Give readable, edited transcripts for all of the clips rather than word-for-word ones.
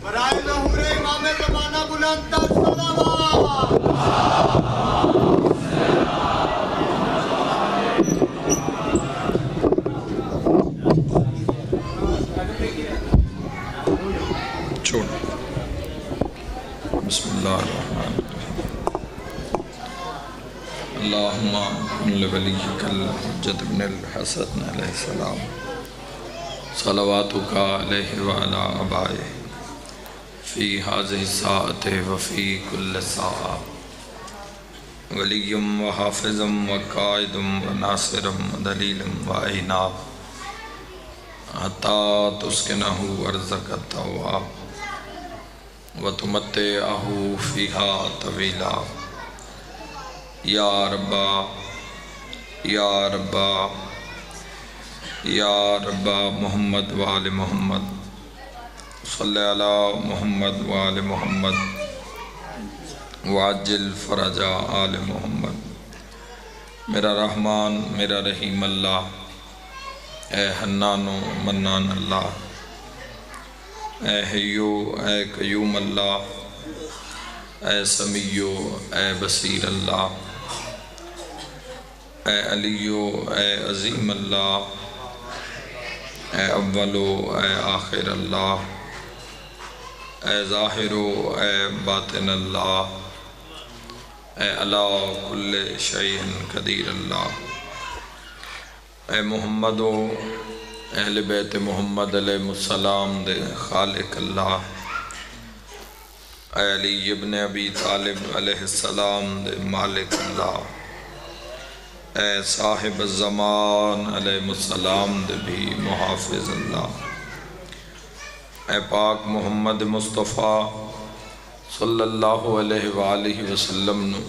برائے ظہور امام زمانہ بلند تر صلوات۔ چھوڑ بسم اللہ الرحمن الرحیم۔ اللہم لولیک الحجۃ بن الحسن علیہ السلام صلواتک علیہ وعلی آبائہ فی ہذہ الساعۃ وفی کل ساعہ ولی و حافظ و قائد و ناصر و دلیل و عینا حتی تسکنہ ارضک التواب وتمتعہ فیہا طویلا۔ یا ربا یا ربا یا ربا محمد وآل محمد صلی علی محمد وآل محمد وعجل فرج آل محمد۔ میرا رحمان میرا رحیم اللہ، اے حنان و منان اللہ، اے حیو اے قیوم اللہ، اے سمیع اے بصیر اللہ، اے علیو اے عظیم اللہ، اے اول اے آخر اللہ، اے ظاہر اے باطن اللہ، اے علی کل شیء قدیر اللہ۔ اے محمد و اہل بیت محمد علیہ السلام دے خالق اللہ، اے علی ابن ابی طالب علیہ السلام دے مالک اللہ، اے صاحب الزمان علیہ السلام دے بھی محافظ اللہ۔ اے پاک محمد مصطفیٰ صلی اللہ علیہ وآلہ وسلم نو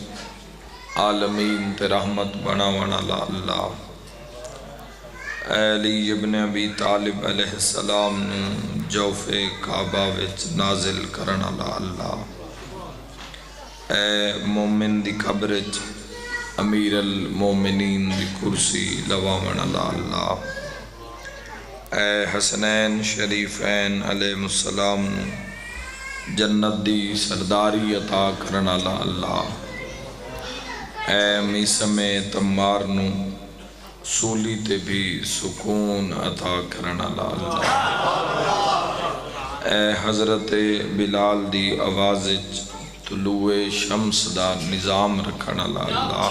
عالمین تے رحمت بناونا اللہ۔ اے علی ابن ابی طالب علیہ السلام نو جوف کعبہ وچ نازل کرنا اللہ۔ اے مومن دی قبرچ امیر المومنین دی کرسی لواون اللہ۔ اے حسنین شریفین علیہ السلام نو جنت دی سرداری عطا کرنا اللہ۔ اے میسم تمار نو سولی تے بھی سکون عطا کرنا اللہ۔ اے حضرت بلال دی آوازج طلوع شمس دا نظام رکھنا اللہ۔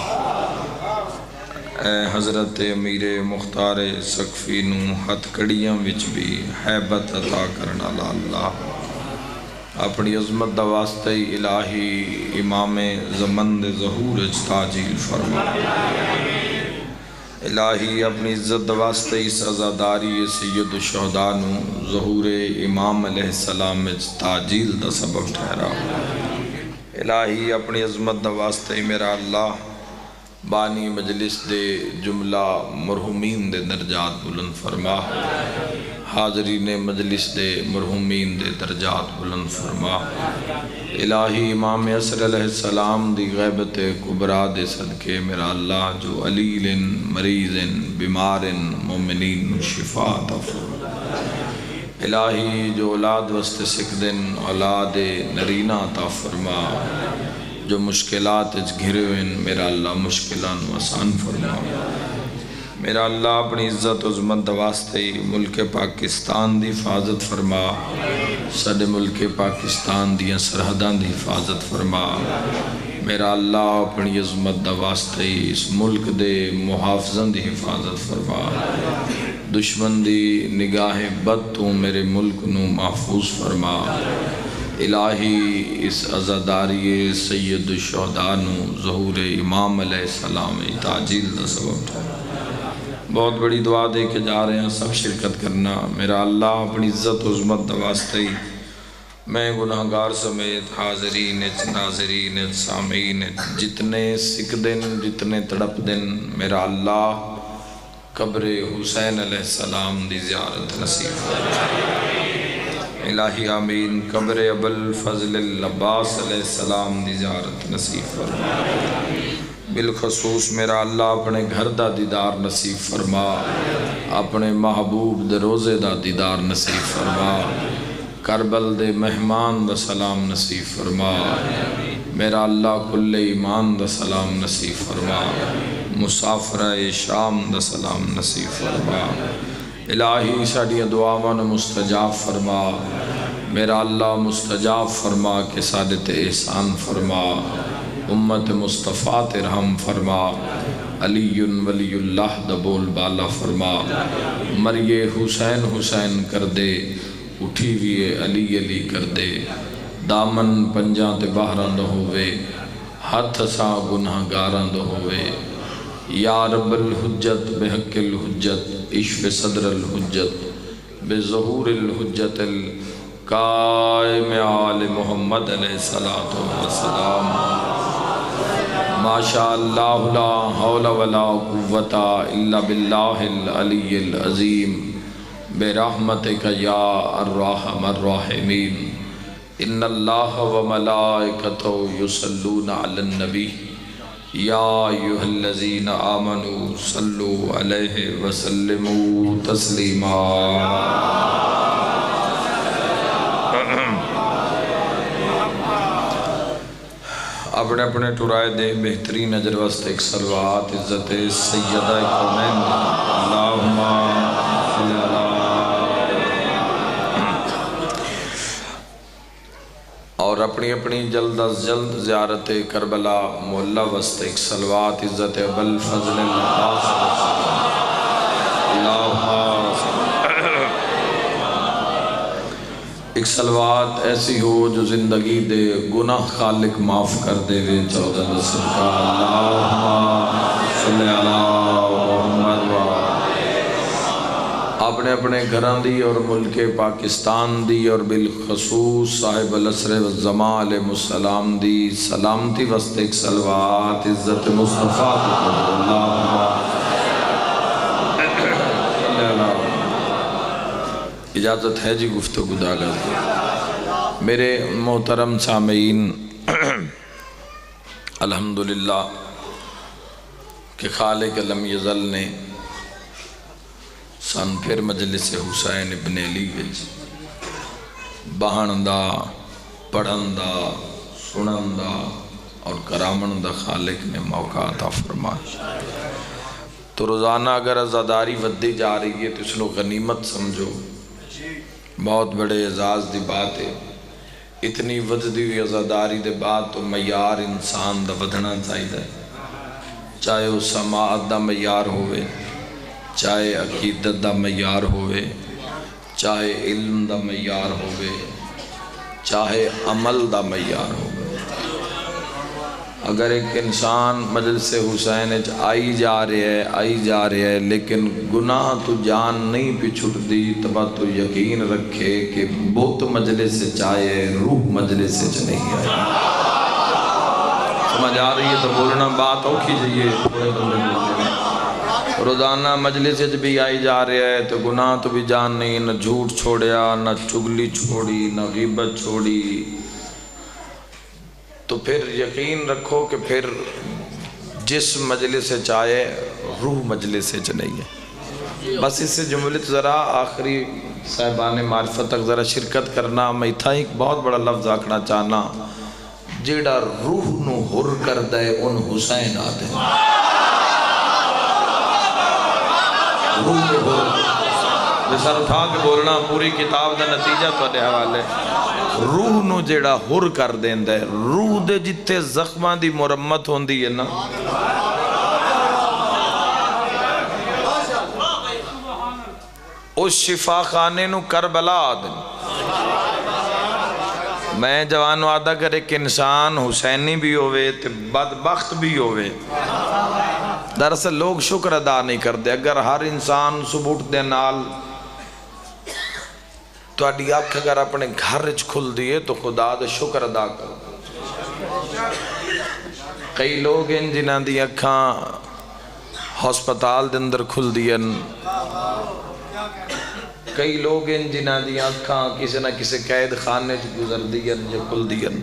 اے حضرت امیر مختار سقفی نو ہتھ کڑیاں وچ بھی حیبت عطا کرنا اللہ۔ اپنی عظمت دا واسطہ الہی امام زمن دے ظہور تاجیل فرما۔ الہی اپنی عزت دا واسطہ اس عزاداری سید الشہداء نو ظہور امام علیہ السلام تاجیل دا سبب ٹھہرا۔ الہی اپنی عظمت دا واسطہ میرا اللہ بانی مجلس دے جملہ مرحومین دے درجات بلند فرما۔ حاضرین مجلس دے مرحومین دے درجات بلند فرما۔ الہی امام عصر علیہ السلام دی غیبت کبرا دے صدقے میرا اللہ جو علیل مریض بیمار مومنین شفا عطا فرما۔ الہی جو اولاد وسط سکدن اولاد نرینہ عطا فرما۔ جو مشکلات گھرے ہوئے میرا اللہ مشکلان آسان فرما۔ میرا اللہ اپنی عزت و عظمت واسطے ملک پاکستان دی حفاظت فرما۔ سڈے ملک پاکستان دی سرحدان دی حفاظت فرما۔ میرا اللہ اپنی عظمت واسطے اس ملک دے محافظان دی حفاظت فرما۔ دشمن دی نگاہ بد تو میرے ملک نو محفوظ فرما۔ الہی اس عزاداری سید الشہداء نو ظہور امام علیہ السلام تاجیل دا سبب تھا۔ بہت بڑی دعا دے کے جا رہے ہیں، سب شرکت کرنا۔ میرا اللہ اپنی عزت و عظمت واسطے میں گناہگار سمیت حاضرین ناظرین سامعین جتنے سکھ دن جتنے تڑپ دن میرا اللہ قبر حسین علیہ السلام دی زیارت نصیب فرما۔ الہی آمین۔ قبر ابو الفضل العباس علیہ السلام دی زیارت نصیب فرما۔ بالخصوص میرا اللہ اپنے گھر دا دیدار نصیب فرما۔ اپنے محبوب دے روزے دا دیدار نصیب فرما، کربل دے مہمان دا سلام نصیب فرما، میرا اللہ کل ایمان دا سلام نصیب فرما، مسافرہ شام دا سلام نصیب فرما، الہی ساڑی دعاواں مستجاب فرما، میرا اللہ مستجاب فرما کہ سادت احسان فرما، امت مصطفیٰ تے رحم فرما، علی ولی اللہ دا بول بالا فرما، مریے حسین حسین کر دے، اٹھی ہوئے علی علی کر دے، دامن پنجاں تے باہراں دا ہوئے، ہاتھ سا گناہ گاراں دا ہوئے، یا رب الحجت بحق الحجت عشق صدر الحجت بظہور الحجت القائم آل محمد علیہ السلام، ماشاء اللہ لا حول ولا قوت الا باللہ العلی العظیم برحمتک یا ارحم الراحمین، ان اللہ وملائکتہ یصلون علی النبی یا ایہا الذین آمنوا صلوا علیہ وسلموا تسلیما۔ اپنے اپنے ٹرائے دے بہترین اجر واسطے ایک صلوات عزت سیدہ کونین اللہم صلی اللہ، اور اپنی اپنی جلد از جلد زیارت کربلا مولا واسطے ایک صلوات عزت ابوالفضل العباس اللہم، ایک صلوات ایسی ہو جو زندگی دے گناہ خالق معاف کر دے وے، چودہ صدقہ اللہم صلی اللہ محمد و اپنے اپنے گھران دی اور ملک پاکستان دی اور بالخصوص صاحب العصر والزمان علیہ السلام دی سلامتی وسط ایک صلوات عزت مصطفیٰ اللہم اجازت ہے جی گفتگو داغذ۔ میرے محترم سامعین، الحمدللہ کہ خالق لم یزل نے سن پھر مجلس حسین ابن علی وچ بہن دا، پڑھن دا، سنن دا اور کرامن دا خالق نے موقع عطا فرمایا۔ تو روزانہ اگر عزاداری ودی جا رہی ہے تو اس نو غنیمت سمجھو، بہت بڑے اعزاز دی بات ہے۔ اتنی وجدی ہوئی عزاداری دے بعد تو معیار انسان دا ودھنا چاہیے، چاہے وہ سماعت دا معیار ہوئے، چاہے عقیدت دا معیار ہوئے، چاہے علم دا معیار ہوئے، چاہے عمل دا معیار ہوئے۔ اگر ایک انسان مجلس حسین آئی جا رہے ہے لیکن گناہ تو جان نہیں پہ چھٹ دی، تب تو یقین رکھے کہ بہت مجلس چاہے روح مجلس نہیں آئی۔ سمجھ آ رہی ہے تو بولنا بات اوکھی جائیے پورے بندے میں۔ روزانہ مجلس بھی آئی جا رہے ہے تو گناہ تو بھی جان نہیں، نہ جھوٹ چھوڑیا، نہ چگلی چھوڑی، نہ غیبت چھوڑی، تو پھر یقین رکھو کہ پھر جس مجلس سے چاہے روح مجلس سے نہیں ہے۔ بس اس سے جملت ذرا آخری صاحبان معرفت تک ذرا شرکت کرنا، میں تھا ایک بہت بڑا لفظ آکھنا چاہنا، جیڑا روح نو ہر کر دے ان حسین آدھے، روح نو ہر سر اٹھا کے بولنا، پوری کتاب دا نتیجہ تو دے حوالے، روح نو جیڑا ہر کر دین دے، روح دے جتے زخمان دی مرمت ہوندی ہے نا، اس شفا خانے نو کربلا آدن۔ میں جوان وعدہ کرے کہ انسان حسینی بھی ہوئے تے بدبخت بھی ہوئے، دراصل لوگ شکر ادا نہیں کر دے۔ اگر ہر انسان صبح اٹھ دے نال تو اڈی آنکھ اگر اپنے گھر کھل دیئے تو خدا دے شکر ادا کر۔ کئی لوگ ہیں جنہاں دی اکھاں ہسپتال دے اندر کھل دیئن، کئی لوگ ہیں جنہاں دی اکھاں کسی نہ کسی قید خانے گزر دیئن یا کھل دیئن۔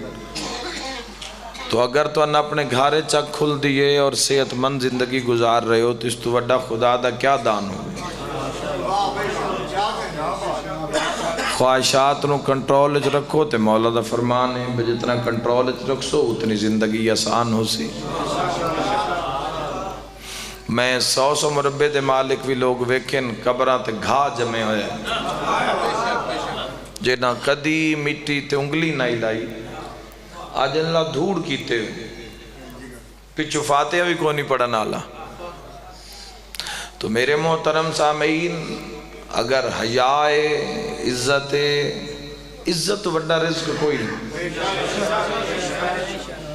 تو اگر تو انہاں اپنے گھارے چک کھل دیئے اور صحت مند زندگی گزار رہے ہو تو اس تو وڈا خدا دا کیا دان ہوئے۔ خواہشات نو کنٹرول وچ رکھو تے مولا دا فرمان ہے بھی جتنا کنٹرول وچ رکھو اتنی زندگی آسان ہو سی۔ میں 100 مربے دے مالک بھی لوگ ویکھن قبراں تے گھا جمے ہوئے جنہاں کدی مٹی تے انگلی نہ لائی آج اللہ دھوڑ کیتے ہوئے پچھو فاتحہ بھی کوئی نہیں پڑھنا آلا۔ تو میرے محترم سامعین اگر حیاء عزت وڈا رزق کوئی نہیں،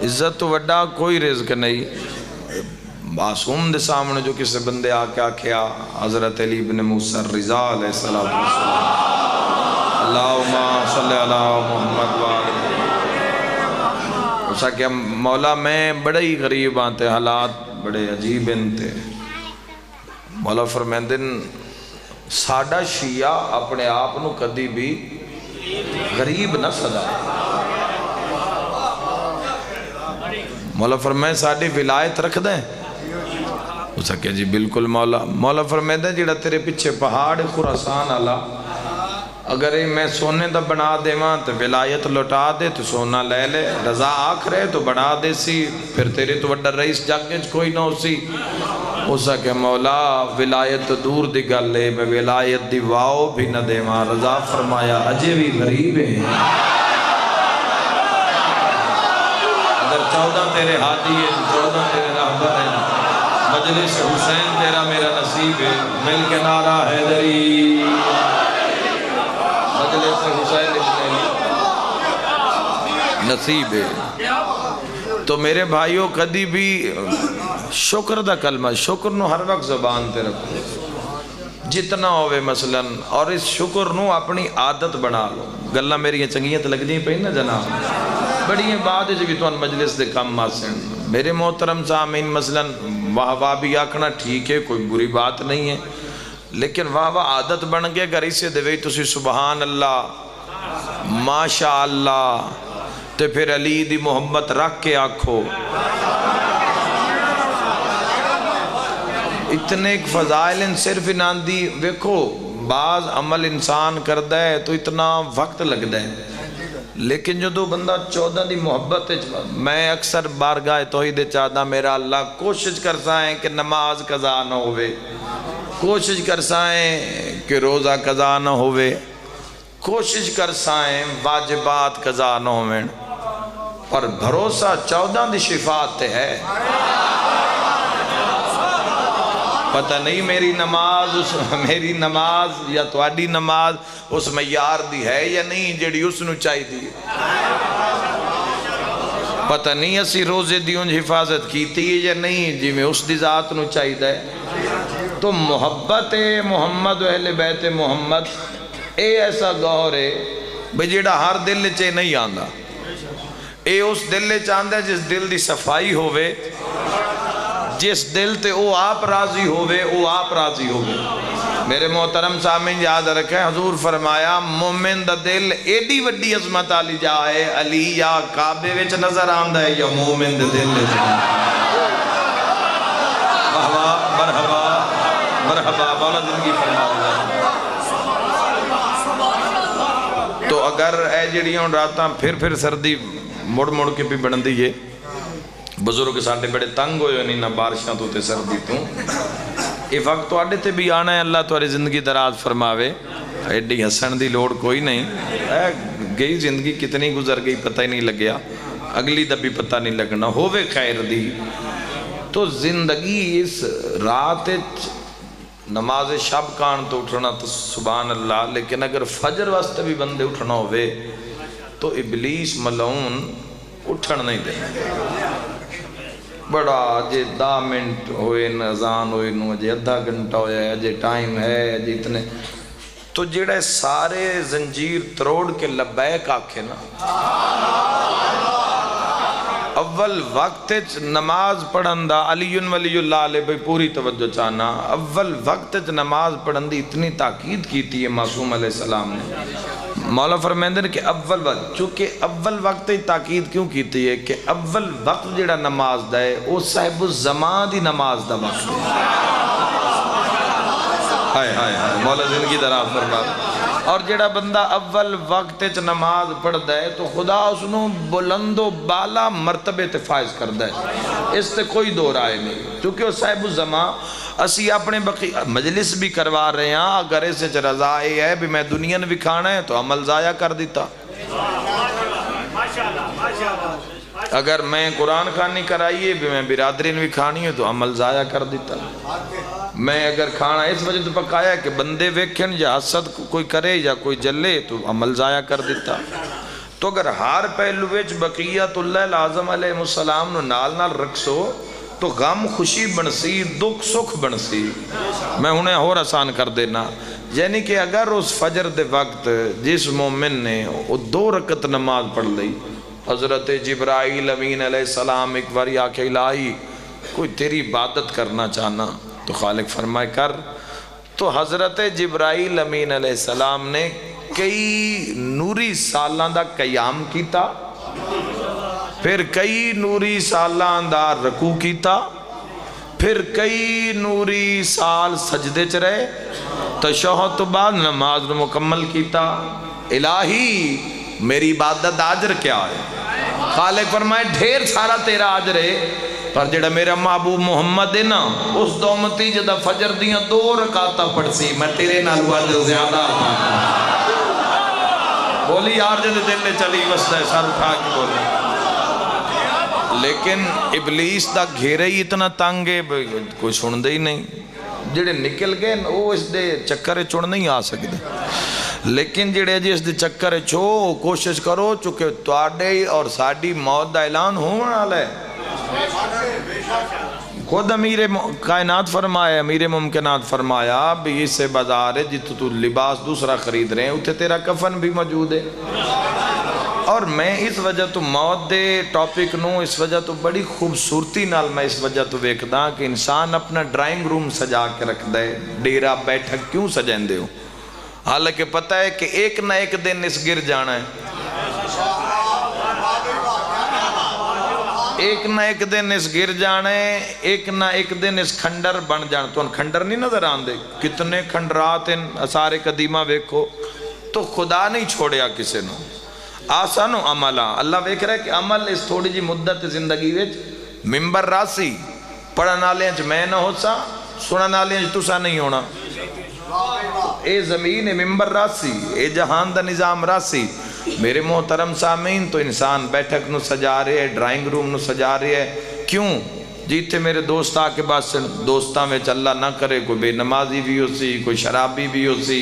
عزت وڈا کوئی رزق نہیں۔ معصوم دے سامنے جو کسی بندے آکے آکھیا حضرت علی بن موسیٰ الرضا علیہ السلام اللہم صلی اللہ محمد وآلہ اسا کہ مولا میں بڑے ہی غریب آتے حالات بڑے عجیب انتے مولا فرمیندن ساڑھا شیعہ اپنے آپ نو کدی بھی غریب نہ صدا۔ مولا فرمائے ساڑھی ولایت رکھ دیں اسا کہ جی بالکل مولا۔ مولا فرمیندن جیڑا تیرے پچھے پہاڑ خراسان آلا اگر میں سونے دا بنا دے ماں تو ولایت لٹا دے تو سونا لے لے، رضا آکھ رہے تو بنا دے سی، پھر تیرے تو وڈا رئیس جاگج کوئی نہ ہو سی۔ اسا کہ مولا ولایت دور دی گل لے میں ولایت دی واؤ بھی نہ دے ماں۔ رضا فرمایا اجے بھی غریب ہیں اگر 14 تیرے ہادی ہیں 14 تیرے رہبر ہیں مجلس حسین تیرا میرا نصیب ہے مل کے نعرہ حیدری مجلس حسین نصیب ہے۔ تو میرے بھائیوں کدی بھی شکر دا کلمہ شکر نو ہر وقت زبان تے رکھو جتنا ہوئے مثلا اور اس شکر نو اپنی عادت بنا لو۔ گلہ میری چنگیاں تو لگ دیں پہ نا جناب بڑی ہیں بعد جو بھی تو مجلس دے کم ماسن میرے محترم سامعین مثلا واہ واہ بھی آکھنا ٹھیک ہے کوئی بری بات نہیں ہے لیکن واہ واہ عادت بن گئے اگر اسے دے تسی سبحان اللہ ماشاءاللہ تے پھر علی دی محبت رکھ کے آکھو اتنے ایک فضائل صرف انان دی ویکھو بعض عمل انسان کردہ ہے تو اتنا وقت لگتا ہے لیکن جو دو بندہ 14 دی محبت میں اکثر بارگاہ توحید چاہتا میرا اللہ کوشش کرسا ہے کہ نماز قضا نہ ہوئے کوشش کرسا ہے کہ روزہ قضا نہ ہوئے کوشش کرسا ہے واجبات قضا نہ ہوئے پر بھروسہ 14 دی شفاعت ہے پتہ نہیں میری نماز یا تواڈی نماز اس معیار دی ہے یا نہیں جڑی اس نو چاہی دی پتہ نہیں اسی روزے دی انج حفاظت کیتی ہے یا نہیں جی میں اس دی ذات نو چاہی دے تو محبت محمد و اہل بیت محمد اے ایسا گوھر ہے بھئی جڑا ہر دل چے نہیں آندا اے اس دل چاہندہ ہے جس دل دی صفائی ہوئے جس دل تے او آپ راضی ہوئے او آپ راضی ہوئے میرے محترم سامین یاد رکھیں حضور فرمایا مومن دا دل ایڈی وڈی عظمت آلی جائے علی یا کعبے وچ نظر آندہ ہے یا مومن دا دل لے مرحبا مرحبا مولا زندگی فرماؤں تو اگر اے جڑیوں راتاں پھر سردی مڑ کے بھی بڑھن دیئے بزرگ ساڑھے بڑے تنگ ہوئے نہیں نہ بارشاں تو تے سردی تو یہ وقت تو آڑے تے بھی آنا ہے اللہ تمہاری زندگی دراز فرماوے ایڈی حسن دی لوڑ کوئی نہیں گئی زندگی کتنی گزر گئی پتہ ہی نہیں لگیا اگلی دا بھی پتہ نہیں لگنا ہووے خیر دی تو زندگی اس رات نماز شب کان تو اٹھنا تو سبحان اللہ لیکن اگر فجر واسطے بھی بندے اٹھنا ہوئے تو ابلیس ملعون اٹھن نہیں دے بڑا جے 10 منٹ ہوئے اذان ہوئے نو جے آدھا گھنٹہ ہویا جے ٹائم ہے جے اتنے تو جڑے سارے زنجیر تروڑ کے لبیک آکھے نا اول وقت نماز پڑھن دا علی ولی اللہ علیہ بھئی پوری توجہ چاہنا اول وقت نماز پڑھن دی اتنی تاکید کی تھی معصوم علیہ السلام نے مولا فرمیندر کہ اول وقت چونکہ اول وقت تاکید کیوں کیتی ہے کہ اول وقت جڑا نماز دا ہے وہ صاحب الزمان دی نماز دا وقت ہے ہائے ہائے ہائے مولا زندگی دراز فرما. اور جڑا بندہ اول وقت چ نماز پڑھدا ہے تو خدا اس نو بلند و بالا مرتبے تے فائز کردا ہے. اس تے کوئی دو رائے نہیں, کیونکہ وہ صاحب الزمان اسی اپنے مجلس بھی کروا رہے ہیں. اگر اس وچ رضا یہ ہے بھی میں دنیا بھی کھانا ہے تو عمل ضائع کر دیتا. اگر میں قرآن خوانی کرائیے بھی میں برادری بھی کھانی ہے تو عمل ضائع کر دیتا. میں اگر کھانا اس وجہ تو پکایا کہ بندے ویکھن یا حسد کوئی کرے یا کوئی جلے تو عمل ضائع کر دیتا. تو اگر ہر پہلو وچ بقیت اللہ العظم علیہ السلام نو نال نال رکھسو تو غم خوشی بنسی, دکھ سکھ بنسی. میں انہیں اور آسان کر دینا, یعنی کہ اگر اس فجر دے وقت جس مومن نے وہ 2 رکعت نماز پڑھ لی, حضرت جبرائیل امین علیہ السلام ایک بار آکے الہی کوئی تیری عبادت کرنا چاہنا تو خالق فرمائے کر. تو حضرت جبرائیل امین علیہ السلام نے کئی نوری سالاں دا قیام کیتا, پھر کئی نوری سالاں دا رکوع کیتا, پھر کئی نوری سال سجدے چ رہے, تشہد تو بعد نماز مکمل کیتا. الہی میری عبادت آجر کیا ہے؟ خالق فرمائے ڈھیر سارا تیرا آجر ہے, پر جڑا میرا محبوب محمد ہے نا اس دو امتی جدہ فجر دیاں 2 رکعتاں پڑھ سی میں تیرے نال آجر زیادہ. بولی یار جدے دل نے چلی وسط ہے سر اٹھا کے بولی. لیکن ابلیس دا گھیرے ہی اتنا تنگ ہے کوئی سن دے ہی نہیں. جڑے نکل گئے وہ اس دے چکر چڑ نہیں آ سکتے, لیکن جڑے جی اس دے چکر چھو کوشش کرو چونکہ تواڈے اور ساڈی موت دا اعلان ہونے والا ہے. خود امیر کائنات فرمایا, امیر ممکنات فرمایا بھی اس سے بازار ہے جت تو لباس دوسرا خرید رہے ہیں اتھے تیرا کفن بھی موجود ہے. اور میں اس وجہ تو موت دے ٹاپک نو اس وجہ تو بڑی خوبصورتی نال میں اس وجہ تو ویکھدا کہ انسان اپنا ڈرائنگ روم سجا کے رکھ دے, ڈیرا بیٹھک کیوں سجائیں دے ہو, حالانکہ پتہ ہے کہ ایک نہ ایک دن اس گر جانا ہے, ایک نہ ایک دن اس گر جانا ہے, ایک نہ ایک دن اس کھنڈر بن جانا. تو ان کھنڈر نہیں نظر آن دے, کتنے کھنڈرات ان اثار قدیمہ ویکھو. تو خدا نہیں چھوڑیا کسے نو آسانو عملہ. اللہ ویکھ رہا ہے کہ عمل اس تھوڑی جی مدت زندگی ویچ ممبر راسی پڑھن والے چ میں نہ ہو سا, سنن والے چ تسا نہیں ہونا. اے زمین ممبر راسی, اے جہان دا نظام راسی. میرے محترم سامعین تو انسان بیٹھک نو سجا رہے ہے, ڈرائنگ روم نو سجا رہے ہے. کیوں جیتے میرے دوست آکے بعد دوستاں میں اللہ نہ کرے کوئی بے نمازی بھی ہو سی, کوئی شرابی بھی ہو سی,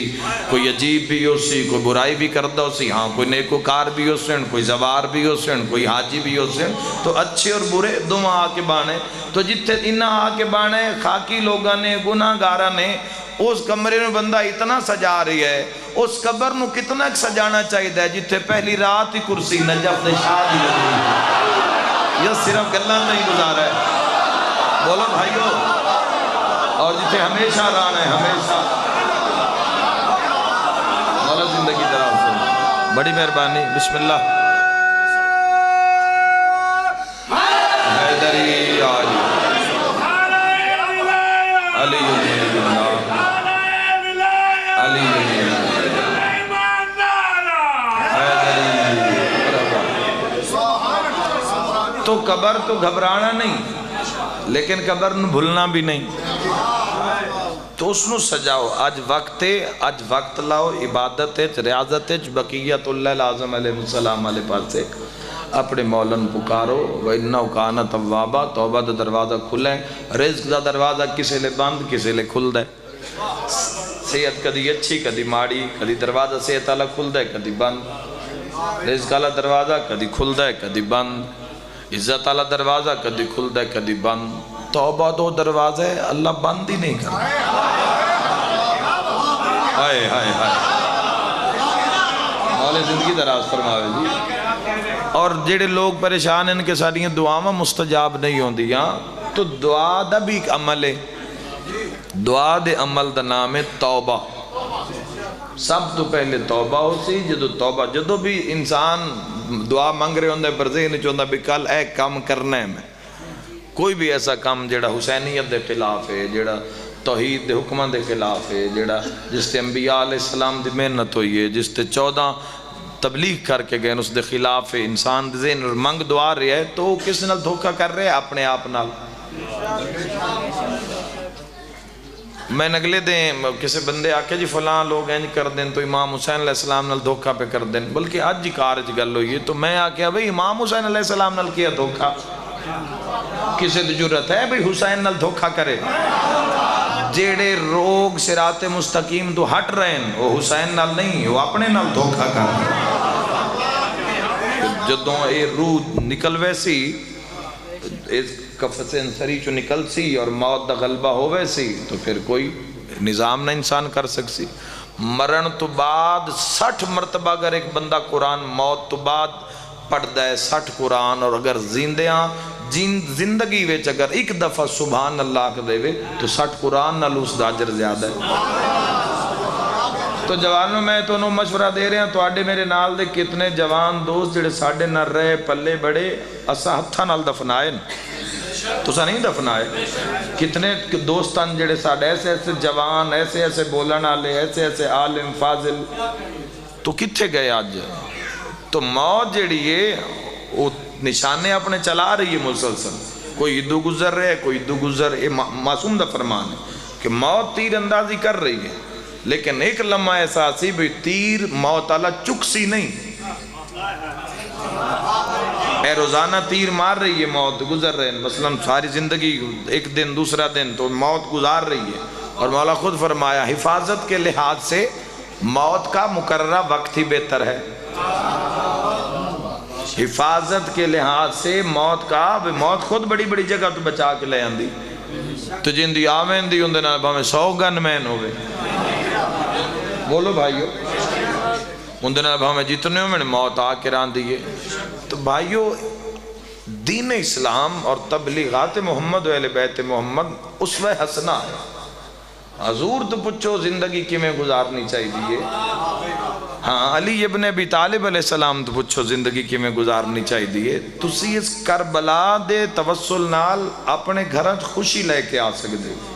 کوئی عجیب بھی ہو سی, کوئی برائی بھی کردہ ہو سی, ہاں کوئی نیکوکار بھی ہو سن, کوئی زوار بھی ہو سن, کوئی حاجی بھی ہو سن. تو اچھے اور برے دونوں آکے بانے. تو جتے انہاں آکے بانے خاکی لوگاں نے گناہ گارہ نے اس کمرے میں بندہ اتنا سجا رہی ہے, اس قبر نو کتنا سجانا چاہیے ہے جتے پہلی رات ہی کرسی نجف دے شادی لگی یا صرف گلہ نہیں گزارا ہے. بولو بھائیو, اور جتے ہمیشہ رانا ہے ہمیشہ. مولا زندگی دراز فرمائے, بڑی مہربانی. بسم اللہ. حیدری آلی علی تو قبر تو گھبرانا نہیں, لیکن قبر نو بھولنا بھی نہیں. تو اس نو سجاؤ. آج وقت لاؤ عبادت ریاضت بقیت اللہ العظم علیہ السلام علیہ پاس سے اپنے مولن پکارو. وَإِنَّهُ كَانَ تَوَّابًا, توبہ دا دروازہ کھلے, رزق دا دروازہ کسے لے بند کسے لے کھل دے. صحت کدی اچھی کدی ماڑی, کدی دروازہ صحت والا کھل دے کدی بند, رزق والا دروازہ کدی کھل دے کدی بند, عزت والا دروازہ کدی کھل دے کدی بند. توبہ دو دروازہ ہے اللہ بند ہی نہیں کرتا. ہائے ہائے ہائے, مولا زندگی دراز فرماوے جی. اور جڑے لوگ پریشان ان کے ساریاں دعاواں مستجاب نہیں ہوندی, تو دعا دا بھی ایک عمل ہے. دعا دے عمل دا نام ہے توبہ. سب تو پہلے توبہ ہو سی. جدو بھی انسان دعا مانگ رہے ہوندے پر ذہن چاہتا بھی کل ایک کام کرنا ہے, میں کوئی بھی ایسا کام جڑا حسینیت دے خلاف ہے, جڑا توحید دے حکماں دے خلاف ہے، جڑا جس تے انبیاء علیہ السلام دی محنت ہوئی ہے، جس تے 14 تبلیغ کر کے گئے اس دے خلاف ہے، انسان دے ذہن منگ دعا رہا ہے تو کس نال دھوکہ کر رہے ہیں؟ اپنے آپ نال۔ میں اگلے دن کسی بندے آکے جی فلاں لوگ اینج کر دیں تو امام حسین علیہ السلام نال دھوکہ پہ کر دیں، بلکہ آج جی کارج گل ہوئی ہے تو میں آکے بھئی امام حسین علیہ السلام نال کیا دھوکہ؟ کسی دی جرت ہے بھئی حسین نال دھوکہ کرے؟ جیڑے روگ صراط مستقیم تو ہٹ رہے ہیں وہ حسین نال نہیں، وہ اپنے نال دھوکہ کر رہے ہیں۔ جدوں اے روح نکل ویسی اس کفس انسری چو نکل سی اور موت دا غلبہ ہو ویسی تو پھر کوئی نظام نہ انسان کر سکسی۔ مرن تو بعد 60 مرتبہ اگر ایک بندہ قرآن موت تو بعد پڑھ دے 60 قرآن، اور اگر زندیاں زندگی ویچ اگر ایک دفعہ سبحان اللہ کے دے تو 60 قرآن نہ لوس دا اجر زیادہ ہے۔ تو جوانوں میں تو انہوں مشورہ دے رہے ہیں تو آڈے میرے نال دے کتنے جوان دوست جڑے ساڑھے نہ رہے پلے بڑے اسا ہتھا نال دفنائے تو سا نہیں دفنائے، کتنے دوستان جڑے ساڑھے ایسے ایسے جوان، ایسے ایسے بولن آلے، ایسے ایسے عالم فاضل تو کتھے گئے آج؟ تو موت جڑی ہے وہ نشانے اپنے چلا رہی ہے مسلسل، کوئی ادو گزر رہے کوئی ادو گزر، معصوم دا فرمان ہے کہ موت تیر اندازی کر رہی ہے، لیکن ایک لمحہ احساسی بھی تیر موت اللہ چکسی نہیں، اے روزانہ تیر مار رہی ہے، موت گزر رہے ہیں، مثلا ساری زندگی ایک دن دوسرا دن تو موت گزار رہی ہے، اور مولا خود فرمایا حفاظت کے لحاظ سے موت کا مقررہ وقت ہی بہتر ہے۔ حفاظت کے لحاظ سے موت کا، موت خود بڑی بڑی جگہ تو بچا کے لے آندی، تو جن دی آمین دی اندے نال بھامیں 100 گن مین ہوئے، بولو بھائیو، اندے نال بھامیں جتنے ہو میں نے موت آ کے ران دیئے۔ تو بھائیو دین اسلام اور تبلیغات محمد و اہل بیت محمد اسوہ حسنہ ہے۔ حضور تو پچھو زندگی کی میں گزارنی چاہیے دیئے، ہاں علی ابن ابی طالب علیہ السلام تو پچھو زندگی کی میں گزارنی چاہیے دیئے، تسی اس کربلا دے توسل نال اپنے گھرت خوشی لے کے آ سکتے ہو۔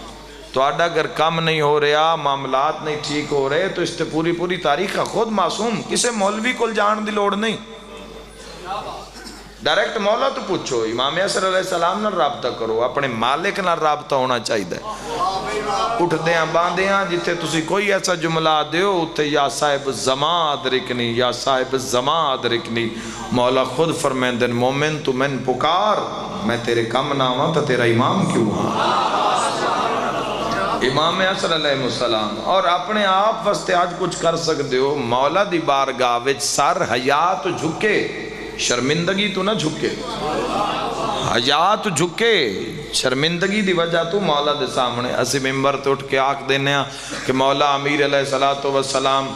تو آڈا اگر کم نہیں ہو رہا، معاملات نہیں ٹھیک ہو رہے تو اس تے پوری تاریخ خود معصوم، کسے مولوی کل جان دی لوڑ نہیں، ڈائریکٹ مولا تو پوچھو، امام حسن علیہ السلام نہ رابطہ کرو، اپنے مالک نہ رابطہ ہونا چاہیے۔ اٹھ دیاں باندیاں جتے تسی کوئی ایسا جملہ دیو اتے یا صاحب زمان ادرکنی، یا صاحب زمان ادرکنی، مولا خود فرمیندن مومن تو من پکار، میں تیرے کم نہ ہوں تو تیرا امام کیوں ہوں؟ امام حسن علیہ السلام، اور اپنے آپ واسطے آج کچھ کر سکتے ہو، مولا دی بارگاہ وچ سر حیا تو جھکے، شرمندگی تو نہ جھکے، حیا تو جھکے، شرمندگی دی وجہ تو مولا دے سامنے اسی ممبر تو اٹھ کے آکھ دینے ہیں کہ مولا امیر علیہ السلام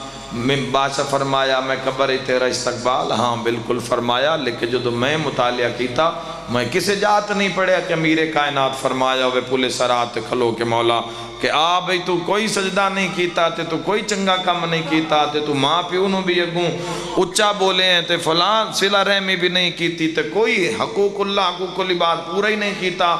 بادشاہ فرمایا میں قبر ہی تیرا استقبال، ہاں بالکل فرمایا، لیکن جو میں مطالعہ کیتا میں کسی جات نہیں پڑھیا کہ امیر کائنات فرمایا ہوئے پولے سرات کھلو کے مولا کہ آ بھئی تو کوئی سجدہ نہیں کیتا تے تو کوئی چنگا کام نہیں کیتا تے تو ماں پیو نو بھی اگوں اچھا بولے ہیں تے فلان صلہ رحمی بھی نہیں کیتی تے کوئی حقوق اللہ حقوق العباد پورا ہی نہیں کیتا،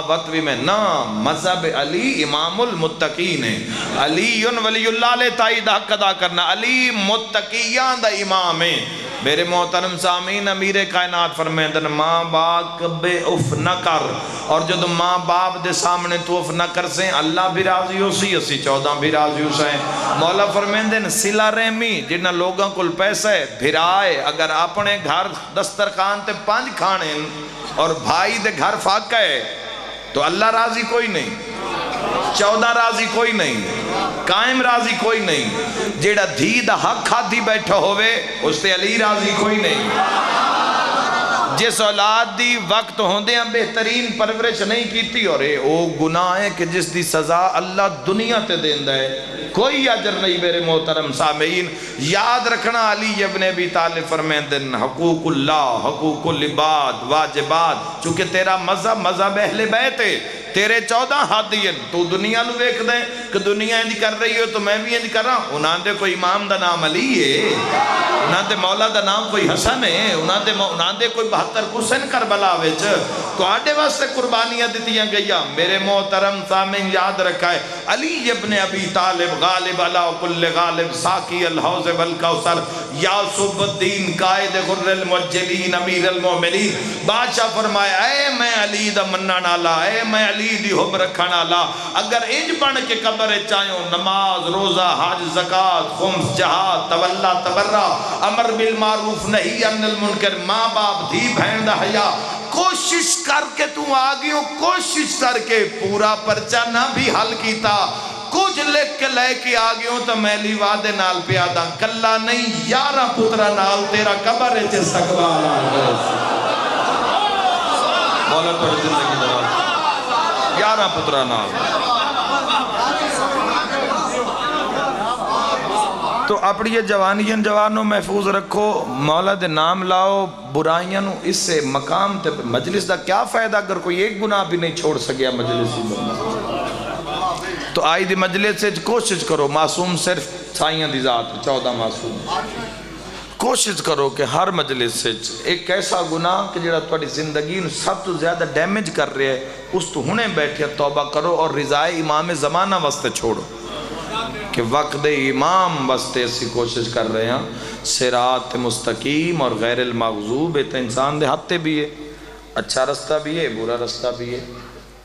وقت بھی میں نا مذہب علی امام المتقین ہے، علی ولی اللہ لے تائید حق ادا کرنا، علی متقیان دا امام ہے۔ میرے محترم سامعین، امیر کائنات فرمیندن ماں باپ بے اف نہ کر، اور جب ماں باپ دے سامنے تو اف نہ کر سیں اللہ بھی راضی ہو سی، اسی 14 بھی راضی ہو سیں۔ مولا فرمیندن صلہ رحمی جنہ لوگاں کل پیسے بھرائے، اگر اپنے گھر دسترخوان تے 5 کھانے اور بھائی دے گھر فاقہ ہے تو اللہ راضی کوئی نہیں، 14 راضی کوئی نہیں، قائم راضی کوئی نہیں، جیڑا دھی دا حق کھادی بیٹھا ہوئے اس تے علی راضی کوئی نہیں۔ جس اولاد دی وقت ہوندے ہیں بہترین پرورش نہیں کیتی، اور او گناہ ہے کہ جس دی سزا اللہ دنیا تے دیندہ ہے، کوئی اجر نہیں۔ میرے محترم سامعین یاد رکھنا، علی ابن ابی طالب فرمیندن حقوق اللہ حقوق العباد واجبات، چونکہ تیرا مذہب اہل بیت ہے، تیرے 14 ہاتھ ہیں تو دنیا نو ویکھ دے کہ دنیا انج کر رہی ہو تو میں بھی انج کر رہا ہوں انہاں دے کوئی امام دا نام علی ہے انہاں دے مولا دا نام کوئی حسن ہے انہاں دے کوئی 72 حسین کربلا وچ تو آڈے واسطے قربانیاں دیتیاں گئیاں میرے محترم سامن یاد رکھا ہے علی ابن ابی طالب غالب علا کل غالب ساقی الحوض والکوثر یاسب الدین قائد غر المجلین امیر المومنین بادشاہ فرمایا اے میں علی دا منن والا اے میں علی دی حب رکھن والا اگر انج بن کے قبر چاہیوں نماز روزہ حج زکات خمس جہاد تولا تبرع امر بالمعروف نہی عن المنکر ماں باپ دھی بہن دا حیا کوشش کر کے تو آگیوں کوشش کر کے پورا پرچہ نہ بھی حل کیتا کچھ لکھ کے لے کے آگیوں تو میلی وعدے نال پیادا کلا نہیں 11 پترہ نال تیرا قبر چے سکوال مولا تو زندگی دراز 11 پترہ نال تو اپنی یہ جوانوں محفوظ رکھو مولا دے نام لاؤ برائیاں نو اس سے مقام تے مجلس دا کیا فائدہ اگر کوئی ایک گناہ بھی نہیں چھوڑ سکیا مجلس ہی تو آئی دی مجلس سے کوشش کرو معصوم صرف سائیاں دی ذات 14 معصوم کوشش کرو کہ ہر مجلس سے ایک ایسا گناہ کہ جڑا تھوڑی زندگی نو سب تو زیادہ ڈیمیج کر رہے ہے اس تو ہنے بیٹھے توبہ کرو اور رضائے امام زمانہ واسطے چھوڑو کہ وقت امام واسطے اسی کوشش کر رہے ہیں صراط مستقیم اور غیر المغضوب تو انسان دے ہاتھے بھی ہے اچھا رستہ بھی ہے برا رستہ بھی ہے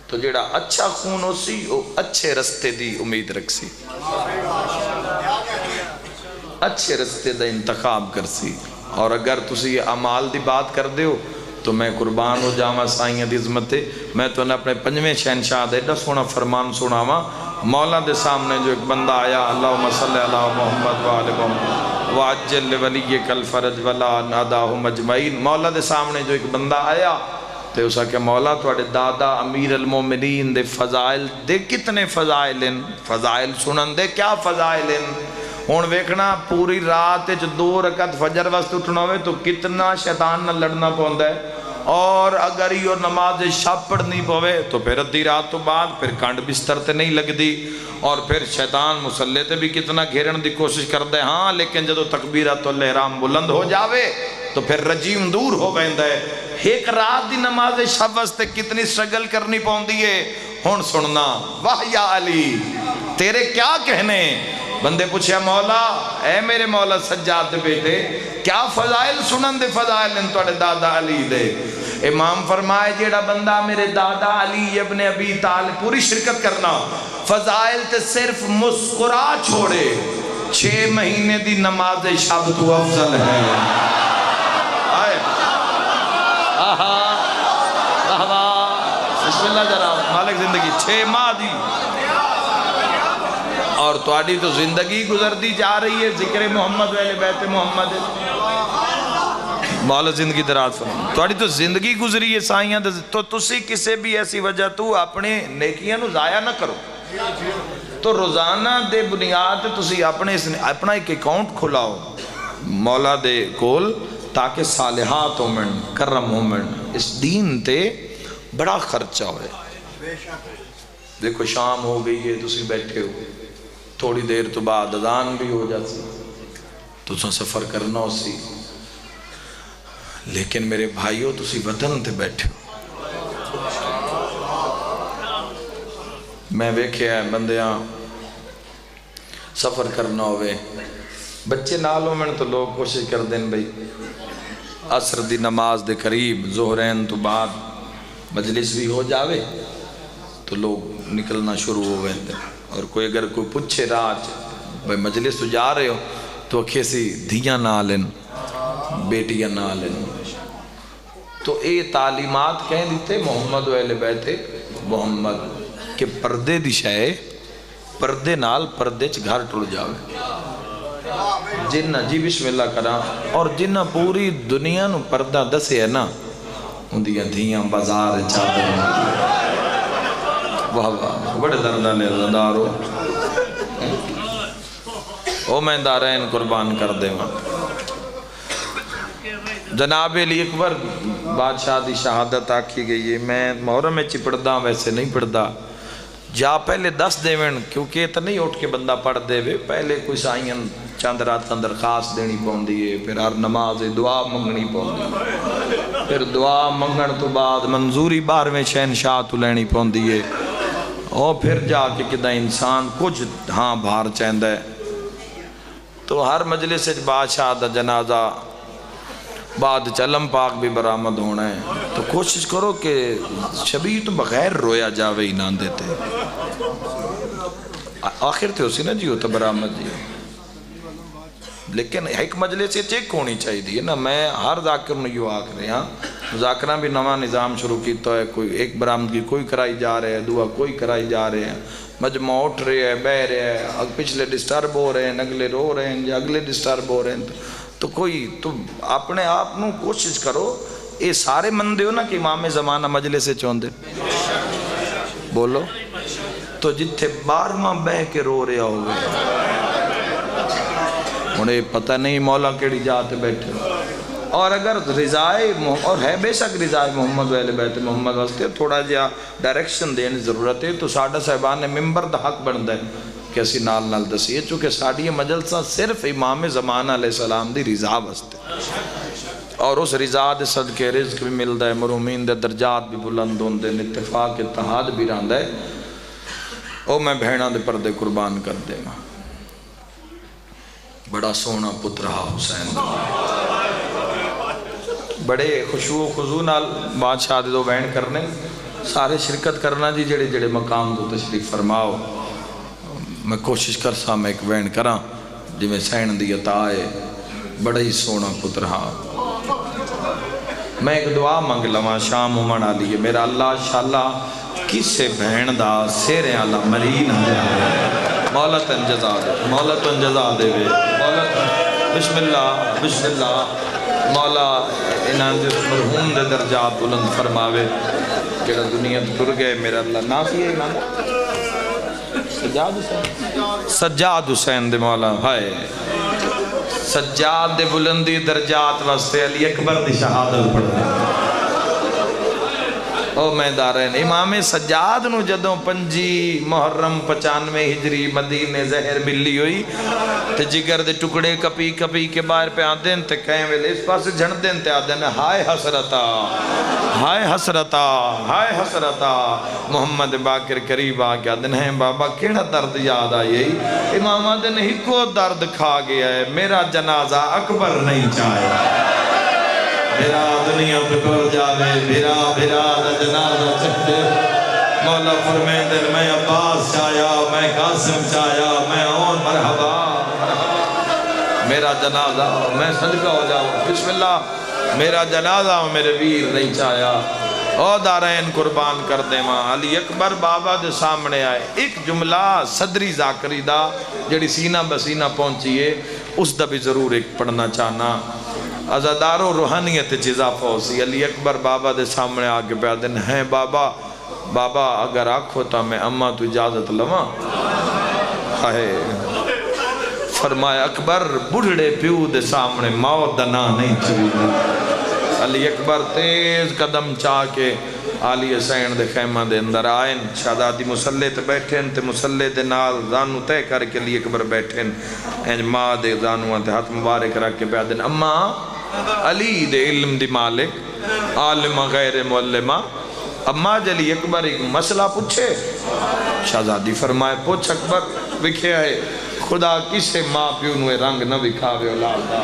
تو جڑا اچھا خون ہو سی وہ اچھے رستے دی امید رکھ سی اچھے رستے دا انتخاب کر سی اور اگر تسی اعمال دی بات کر دے ہو تو میں قربان ہو جاواں سائیاں دی عظمت ہے میں تو اپنے 5ویں شہنشاہ دے ایڈا سونا فرمان سناواں مولا دے سامنے جو ایک بندہ آیا اللہم صلی اللہ محمد وآل محمد وعجل ولیک الفرج ولا ناداہم اجمعین مولا دے سامنے جو ایک بندہ آیا تو اسا کہ مولا توڑے دادا امیر المومنین دے فضائل دے کتنے فضائل سنن دے کیا فضائل ہون ویکھنا پوری رات 2 رکعت فجر واسطے اٹھنا ہوئے تو کتنا شیطان نہ لڑنا پوندا ہے اور اگر یہ نماز شب پڑھنی پوے تو پھر ادھی رات تو بعد پھر کانڈ بستر تے نہیں لگ دی اور پھر شیطان مسلح تے بھی کتنا گھیرن دی کوشش کرتا ہے ہاں لیکن جدو تکبیرۃ الاحرام بلند ہو جاوے تو پھر رجیم دور ہو ویندا ہے ایک رات دی نماز شب واسطے کتنی سٹرگل کرنی پوندی ہے ہن سننا واہ یا علی تیرے کیا کہنے بندے پوچھیا مولا اے میرے مولا سجاد دے بیٹے کیا فضائل سنن دے فضائل ان توڑے دادا علی دے امام فرمائے جیڑا بندہ میرے دادا علی ابن ابی طالب پوری شرکت کرنا فضائل تے صرف مسکرا چھوڑے 6 مہینے دی نماز شب تو افضل ہے آئے آہا آہا بسم اللہ جناب مالک زندگی 6 ماہ دی اور تواڈی تو زندگی گزر دی جا رہی ہے ذکر محمد و اہل بیت محمد مولا زندگی دراز فرمائے تواڈی تو زندگی گزری ہے سائیاں تو تسی کسے بھی ایسی وجہ تو اپنے نیکیاں نو ضائع نہ کرو تو روزانہ دے بنیاد تسی اپنا ایک اکاؤنٹ کھلاؤ مولا دے کول تاکہ صالحات ہومن کرم ہومن اس دین تے بڑا خرچہ ہوئے دیکھو شام ہو گئی ہے تسی بیٹھے ہو تھوڑی دیر تو بعد اذان بھی ہو جاتی تو سفر کرنا ہو سی لیکن میرے بھائیو تسی وطن تے بیٹھے ہو میں ویکھیا ہے بندیاں سفر کرنا ہوئے بچے نالوں میں تو لوگ کوشش کر دیں بھئی عصر دی نماز دے قریب ظہرین تو بعد مجلس بھی ہو جاوے تو لوگ نکلنا شروع ہو گئے تھے اور کوئی اگر کوئی پوچھے راج بھئی مجلس تو جا رہے ہو تو کیسی دھیاں نہ لیں بیٹیاں نہ لیں تو اے تعلیمات کہیں دیتے محمد و اہل بیت محمد کہ پردے دی شے پردے نال پردے چ گھر ٹر جاوے جنہ جی بسم اللہ کرا اور جنہ پوری دنیا نو پردہ دسے ہے نا اندیاں دھیاں بازار چادر واہ واہ بڑے دردانے رضادارو او میں دارین قربان کر دے ماں جناب علی اکبر بادشاہ دی شہادت آکھی گئی ہے. میں محرم میں پڑھدا ویسے نہیں پڑھدا. جا پہلے دس دیون کیونکہ تو نہیں اٹھ کے بندہ پڑھ دے وے. پہلے کوئی سائیں چند رات درخواست دینی پوندی ہے. پھر ہر نماز دعا منگنی پوندی. پھر دعا منگن تو بعد منظوری 12ویں شہنشاہ تو لینی پوندی ہے. اور پھر جا کے کدا انسان کچھ ہاں بھار چاہندا ہے. تو ہر مجلس بادشاہ دا جنازہ بعد چلم پاک بھی برآمد ہونا ہے. تو کوشش کرو کہ شبیہ تو بغیر رویا جاوے ہی نہ دیتے. آخر تھے اسی نا جی ہوتا برآمد جی. لیکن ایک مجلس سے چیک ہونی چاہیے نا. میں ہر ذاکر نے یوں آکھ رہے ہاں مذاکرہ بھی نواں نظام شروع کیتا ہے. کوئی ایک برآمدگی کوئی کرائی جا رہے ہے, دعا کوئی کرائی جا رہے ہیں. مجمع اٹھ رہے ہیں, بہ رہے ہیں, پچھلے ڈسٹرب ہو رہے ہیں, اگلے رو رہے ہیں, اگلے ڈسٹرب ہو رہے ہیں. تو کوئی تو اپنے آپ نو کوشش کرو. اے سارے مندے ہو نا کہ امام زمانہ مجلس سے چوندے بولو. تو جتھے 12واں بہ کے رو رہا ہوگا انہیں پتہ نہیں مولا کیڑی جاتے بیٹھے. اور اگر رضائے اور ہے بے شک رضائے محمد و اہل بیت محمد واسطے تھوڑا جہا ڈائریکشن دین ضرورت ہے. تو ساڈا صاحبان نے ممبر دا حق بنتا ہے کہ اسی نال دسیے. چونکہ ساڈی مجلساں صرف امام زمان علیہ السلام دی رضا واسطے. اور اس رضا دے صدقے رزق بھی ملتا ہے, مرحومین دے درجات بھی بلند ہوندے, اتفاق اتحاد بھی رہندا ہے. او میں بہناں دے پردے قربان کر دے گا. بڑا سونا پتر رہا حسین. بڑے خشوع و خضوع نال بادشاہ دے دو بہن کرنے سارے شرکت کرنا جی. جڑے جڑے مقام تو تشریف فرماؤ. میں کوشش کرسا میں ایک بہن کراں جی میں سین دی عطا ہے. بڑا ہی سونا پتر رہا. میں ایک دعا منگ لواں شام امن آلی ہے. میرا اللہ شاءاللہ کسے بہن دا سیرے آلہ مرین مولا تن جزا دے, مولا تن جزا دے وے, مولا تن بسم اللہ مولا انہاں دے مرحوم دے درجات بلند فرماوے. جڑا دنیا تر گئے میرا اللہ نافی ہے امام سجاد حسین دے مولا ہائے. سجاد دے بلندی درجات واسطے علی اکبر دی شہادت پڑھتے. او میں دارین امام سجاد نو جدوں 5 محرم 95 ہجری مدینے زہر ملی ہوئی تے جگر دے ٹکڑے کپی کپی کے باہر پہ آدھیں تے کہیں ویلے اس پاس جھڑ دیں تے آدھیں ہائے حسرتا ہائے حسرتا ہائے حسرتا. محمد باقر قریب آگے آدھیں ہیں بابا کیڑا درد یاد آئی. امام آدھیں ہی کو درد کھا گیا ہے, میرا جنازہ اکبر نہیں چاہے. میرا دنیا پہ پر جاوے بھیرا دا جنازہ چکتے. مولا فرمائے دن میں عباس چاہیا, میں قاسم چاہیا, میں اور مرحبا میرا جنازہ میں صدقہ ہو جاؤں. بسم اللہ میرا جنازہ میرے ویر نہیں چاہیا. او دارین قربان کر دے ماں. علی اکبر بابا دے سامنے آئے. ایک جملہ صدری ذاکری دا جڑی سینہ بسینہ پہنچی ہے اس دا بھی ضرور ایک پڑھنا چاہنا. عزادار و روحانیت چیزا فوسی. علی اکبر بابا دے سامنے آگے پہ آدھن ہیں بابا بابا اگر آنکھ ہوتا میں اماں تو اجازت لواں. فرمایا اکبر بڑھڑے پیو دے سامنے موت دنا نہیں چوئی. علی اکبر تیز قدم چاہ کے علی حسین دے خیمہ دے اندر آئین. شہزادی مسلح تے بیٹھیں تے مسلح دے نال زانو تے کر کے علی اکبر بیٹھیں. اینج ماں دے زانو تے ہاتھ مبارک رکھ کے بیادن اماں علی دے علم دی مالک عالم غیر معلمہ. اماں علی اکبر ایک مسئلہ پوچھے. شہزادی فرمائے پوچھ اکبر. وکھے آئے خدا کسے ماں پیو نوے رنگ نہ وکھاوے اولاد دا.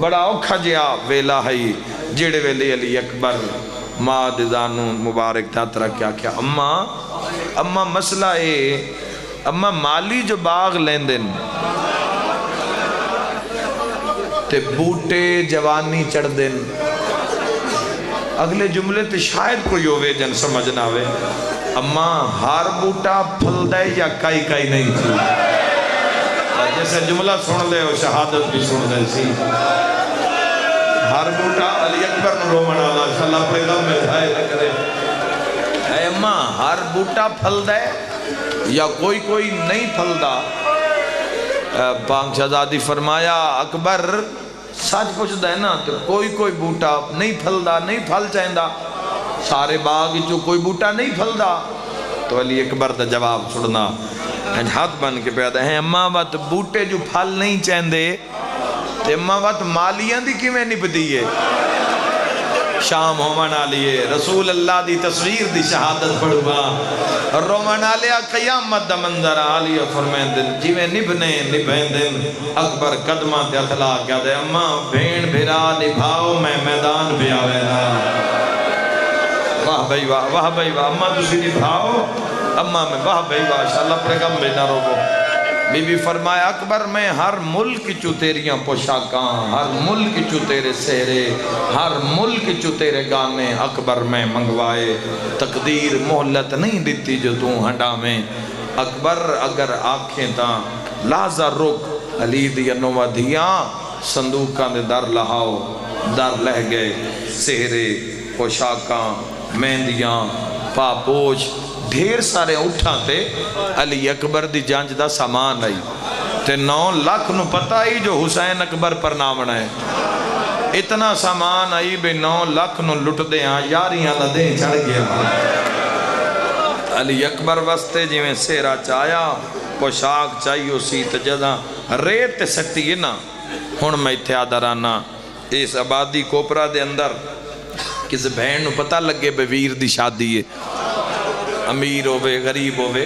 بڑا اوکھا جیا ویلا ہے جڑے ویلے علی اکبر ماں دے زانو مبارک تھا کیا کیا اماں مسئلہ ہے اماں مالی جو باغ لیندن تے بوٹے جوانی چڑھ دن. اگلے جملے تے شاید کوئی ہوئے جن سمجھنا ہوئے. اماں ہار بوٹا پھل دے یا کائی کائی نہیں تھی. جیسے جملہ سن لے اور شہادت بھی سن لے سی. ہر بوٹا علی اکبر نو رومن آلا شاءاللہ پیدا میں دھائے لکرے. اے اماں ہر بوٹا پھل دے یا کوئی کوئی نہیں پھل دا. پانک شہزادی فرمایا اکبر سچ پوچھتا ہے نا تو کوئی بوٹا نہیں پھلدا، نہیں پھل چاہتا، سارے باغ جو کوئی بوٹا نہیں پھلدا. تو علی اکبر دا جواب سننا ہاتھ بن کے پیدا ہے اماں وقت بوٹے جو پھل نہیں چاہندے تے اماں وقت مالیاں دی کیویں نبدی ہے. شام ہومن آلیے رسول اللہ دی تصویر دی شہادت پڑھوا رومن آلیا قیامت دا منظر آلیہ فرمین دن جیویں نبھنے نبھین دن. اکبر قدمہ تے اخلا کیا دے اماں بھین بھرا نبھاؤ میں میدان پہ آوے نا. واہ بھائی واہ، واہ بھائی واہ، اماں تسی نبھاؤ اماں میں، واہ بھائی واہ، شاءاللہ پریگم بے نہ روکو. بی بی فرمایا اکبر میں ہر ملک چو تیریاں پوشاکاں، ہر ملک چو تیرے سہرے، ہر ملک چو تیرے گانے اکبر میں منگوائے. تقدیر مہلت نہیں دیتی جو تو ہنڈا میں. اکبر اگر آنکھیں تاں لازہ رک علی دی انوہ دھیاں صندوقاں دے در لہاؤ. در لہ گئے سہرے پوشاکاں مہندیاں پاپوش ڈھیر سارے اٹھاں تے علی اکبر دی جانج دا سامان آئی تے 9 لاکھ نو پتہ آئی جو حسین اکبر پر نامنا ہے. اتنا سامان آئی بے 9 لاکھ نو لٹ دے ہاں یاریاں لدے چڑھ گیا. علی اکبر وستے جویں سیرا چایا پوشاک چاہیو سی تجدہ ریت سکتی ہے نا. ہن میں اتحادہ رانا اس آبادی کوپرا دے اندر کس بہن نو پتہ لگے بے ویر دی شادی ہے. امیر ہوئے غریب ہوئے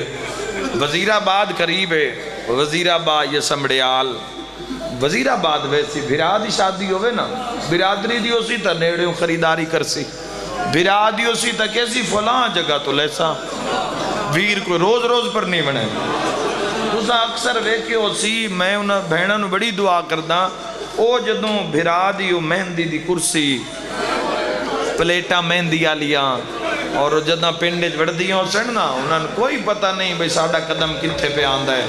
وزیر آباد قریب ہے، وزیر آباد یہ سمڑیال وزیر آباد ویسی بھرا دی شادی ہوئے نا برادری دی اسی تا نیڑیوں خریداری کرسی بھرا دی اسی تا کیسی فلان جگہ تو لیسا ویر کو روز روز پر نہیں بنے. اسا اکثر ویکے اسی میں انہاں بہنوں نو بڑی دعا کردہ او جدوں بھرا دی او مہندی دی کرسی پلیٹا مہندی آلیاں اور جدہ پنڈے وڑدیوں سڑنا انہاں کوئی پتہ نہیں بھئی ساڑھا قدم کتھے پہ آندہ ہے.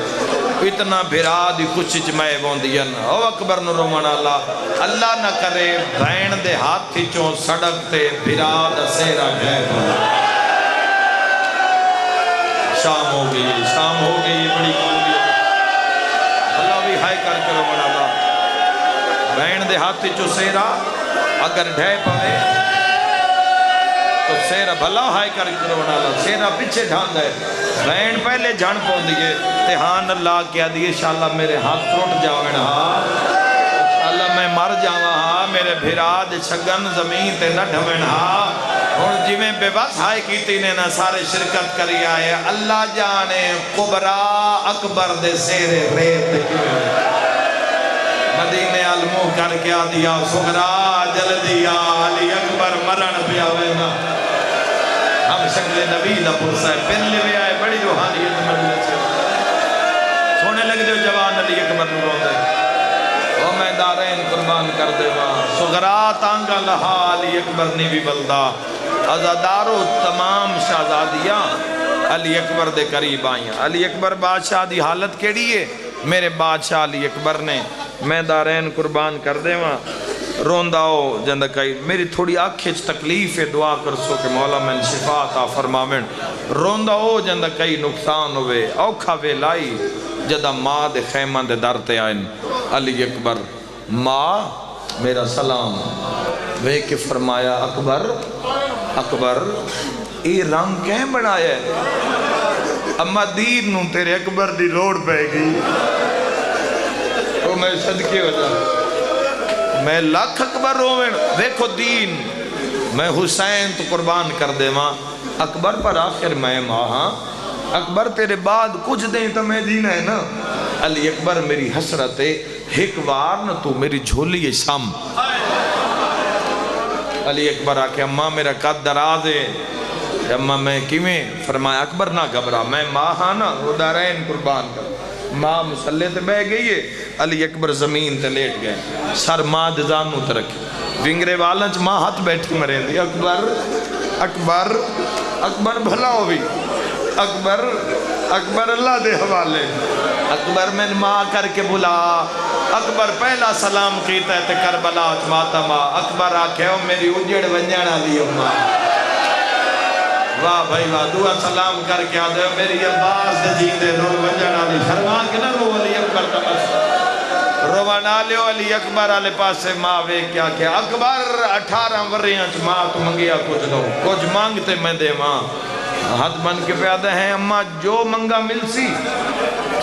اتنا بھرا دی کچھ چمائے بوندیاں او اکبر نو رومن اللہ نہ کرے بھین دے ہاتھ چون سڑک تے بھرا دا سیرا گئے بوندہ. شام ہو گئی بڑی قومی اللہ بھی ہائے کر کے رومن اللہ بھین دے ہاتھ چون سیرا اگر ڈھے پوے تو سیرہ بھلا ہائے کر کرونا اللہ سیرہ پیچھے جھان دے بہن پہلے جھان پہن دیئے تہان اللہ کیا دیئے انشاءاللہ میرے ہاتھ ٹوٹ جاویں ہاں انشاءاللہ میں مر جاواں ہاں میرے بھراد چھگن زمین تے نہ ڈھویں ہاں. اور جویں بے بس ہائے کیتی نے نہ سارے شرکت کری آئے اللہ جانے قبرا اکبر دے سیرے ریت مدینے علمو کر کیا دیا سغرا جل دیا علی اکبر مرن پیا وینا. ہم شکل نبی دا پرسا ہے پھر لے بھی آئے بڑی روحانیت مجلس ہے سونے لگ دے جوان علی اکبر نو رو دے او میں دارین قربان کر دے وہاں سغرا تانگا لہا علی اکبر نے بھی بلدہ ازادارو تمام شہزادیاں علی اکبر دے قریب آئیاں. علی اکبر بادشاہ دی حالت کیڑی ہے میرے بادشاہ علی اکبر نے میں دارین قربان کر دے وہاں روندہ ہو جندہ کئی میری تھوڑی آنکھیں تکلیف ہے دعا کر سو کہ مولا میں شفا عطا فرماویں. روندہ ہو جندہ کئی نقصان ہوئے اوکھا وے لائی جدہ ماں دے خیمہ دے درتے آئین علی اکبر ماں میرا سلام وے کہ فرمایا اکبر یہ رنگ کہیں بنایا ہے اما دین نوں تیرے اکبر دی لوڑ پہ گئی تو میں صدقے وجہ میں لاکھ اکبر رویں دیکھو دین میں حسین تو قربان کر دے ماں اکبر پر آخر میں ماں ہاں اکبر تیرے بعد کچھ دیں تو میں دین ہے نا. علی اکبر میری حسرت ہے ایک بار نہ تو میری جھولی شام. علی اکبر آکے اماں میرا قد دراز ہے اماں میں کیویں فرمایا اکبر نہ گھبرا میں ماں ہاں نا وہ دارین قربان کر. ماں مسلح تے بہ گئی ہے علی اکبر زمین تے لیٹ گئے سر ماں دزانوں تے رکھے ونگرے والنچ ماں ہاتھ بیٹھی مرے دی اکبر بھلا ہوئی اکبر اللہ دے حوالے اکبر میں ماں کر کے بلا اکبر پہلا سلام کیتا ہے تے کربلا ماتا ماں اکبر آکھے ہو میری اجڑ ونجانا دی اماں واہ بھائی واہ دعا سلام کر کے آدھے میری عباس دے جیندے رو ونجانا دی فرمان کے نہ رو علی اکبر تمس رو روانہ لیو علی اکبر علی پاسے ماں وے کیا کہ اکبر 18 وریاں چ ماں تو منگیا کچھ دو کچھ مانگتے میں دے ماں ہاتھ بن کے پیادے ہیں اماں جو منگا مل سی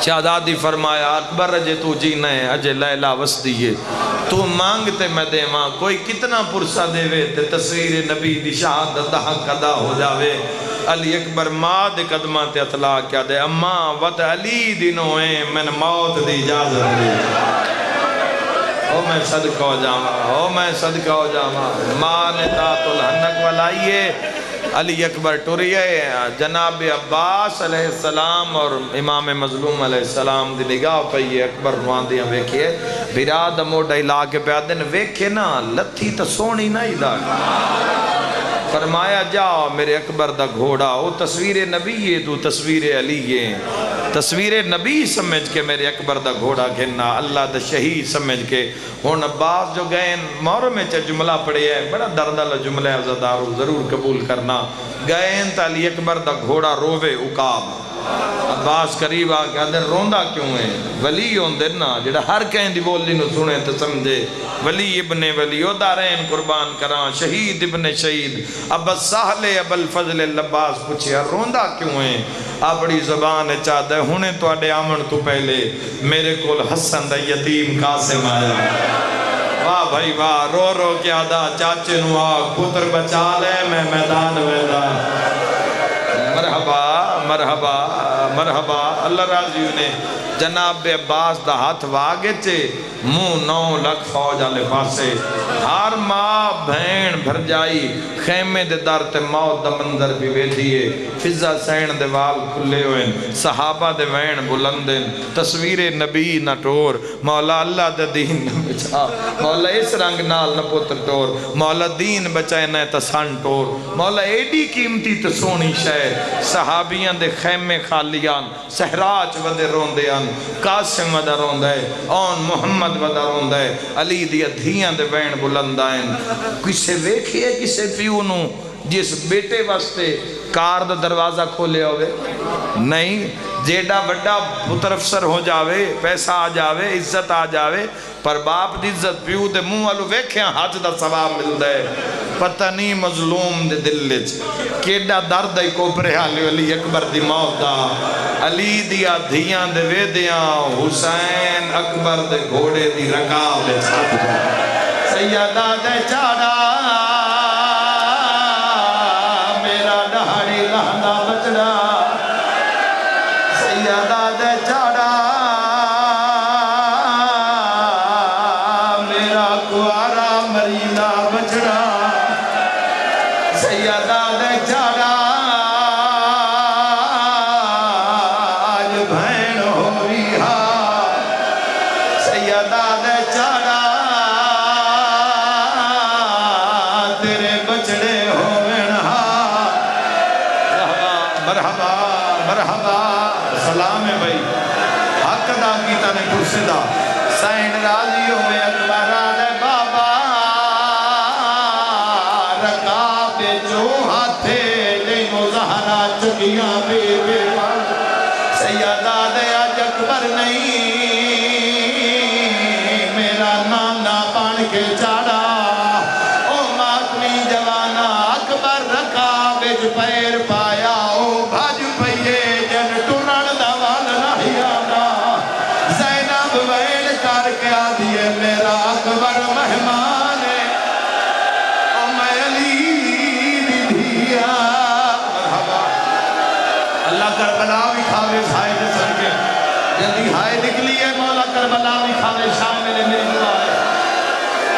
شہزادی فرمایا اکبر اجے تو جینا ہے اجے لیلا وس دیئے تو مانگتے میں دے ماں کوئی کتنا پرسہ دے وے تے تصویر نبی دی شہادت حق ادا ہو جاوے علی اکبر ماں دے قدمہ تے اطلاع کیا دے اماں وط علی دنوں ہیں میں موت دی اجازت دی او میں صدقہ ہو جاما ماں نے تات الحنک والائیے علی اکبر ٹوریے جناب عباس علیہ السلام اور امام مظلوم علیہ السلام دی نگاہ پہ اکبر رواندیاں ویکھئے براد موڑا علاقے پہ آدھن ویکھے نا لتھی تا سونی نا علاقے فرمایا جاؤ میرے اکبر دا گھوڑا وہ تصویر نبی ہے تو تصویر علی ہے تصویر نبی سمجھ کے میرے اکبر دا گھوڑا گھننا اللہ دا شہید سمجھ کے ہون عباس جو گئے محرم میں جملہ پڑے ہے بڑا دردل جملہ عزدارو ضرور قبول کرنا گئے تا علی اکبر دا گھوڑا روے اقاب عباس قریب آ کے دن روندہ کیوں ہے ولی ہوندے نا جڑا ہر کہیں دی بولی نو سنے تو سمجھے ولی ابن ولی او دارین قربان کران شہید ابن شہید اب سہل اب الفضل العباس پوچھے روندہ کیوں ہے اپنی زبان چاہتا ہے ہونے تو اڈے آمن تو پہلے میرے کول حسن دا یتیم قاسم آیا واہ بھائی واہ رو رو کیا دا چاچے نو آگ پتر بچا لے میں میدان ویدہ مرحبا مرحبا مرحبا اللہ راضی انہیں جناب عباس دا ہاتھ واگے چے منہ 9 لکھ فوج آلے پاسے ہر ماں بھین بھر جائی خیمے دے در تے موت دا مندر بھی بیٹھیے فضا سین دے وال کھلے ہوئے صحابہ دے وین بلندن تصویر نبی نہ ٹور مولا اللہ دے دین نہ بچا مولا اس رنگ نال نہ پتر ٹور مولا دین بچائے نہ تسان ٹور مولا ایڈی قیمتی تو سونی شہ صحابیاں دے خیمے خالیان سہراج ودے روندیان قاسم ودہ روندے اون محمد ودہ روندے علی دیا دھیاں دے وین بلندائن کسے ویکھئے کسے پیونو جس بیٹے واسطے کار دا دروازہ کھولے ہوئے نہیں جیڑا بڑا پتر افسر ہو جاوے پیسہ آ جاوے عزت آ جاوے پر باپ دی عزت پیو دے منہ والو ویکھیاں حج دا ثواب مل دے پتہ نہیں مظلوم دے دل لچ کیڑا درد ہے کوپرے حالی علی اکبر دی موت دا علی دیا دھیاں دے ویدیاں حسین اکبر دے گھوڑے دی رکاب دے چھت دا سیدہ دے چاڑا میرا ڈہاڑی لہندا بچڑا سیدہ دے چاڑا میرا کوارا مریلا بچڑا سیدہ دے چاڑا آج بھین ہوئی ہا سیدہ دے چاڑا تیرے بچڑے ہوئن ہا مرحبا مرحبا سلام ہے بھائی حق دا کیتا نے کرسی دا سین راضی ہوئے اکبر آدھے بابا رکابے جو ہاتھے جنہوں زہرہ چکیاں بے بے سیدہ دے آج اکبر نہیں میرا نانا پان کے چاڑا او ماتمی جوانا اکبر رکابے جو پیر پایا او بھاج پہیے جن ٹرن دوال نہیں آنا زینب وین کر کے آدھیے میرا اکبر مہمان ہے او میں علی دی دھیا مرحبا اللہ کربلا بھی کھاوے سائے دے سر کے جلدی ہائے نکلی ہے مولا کربلا بھی کھاوے شامل میری دعا ہے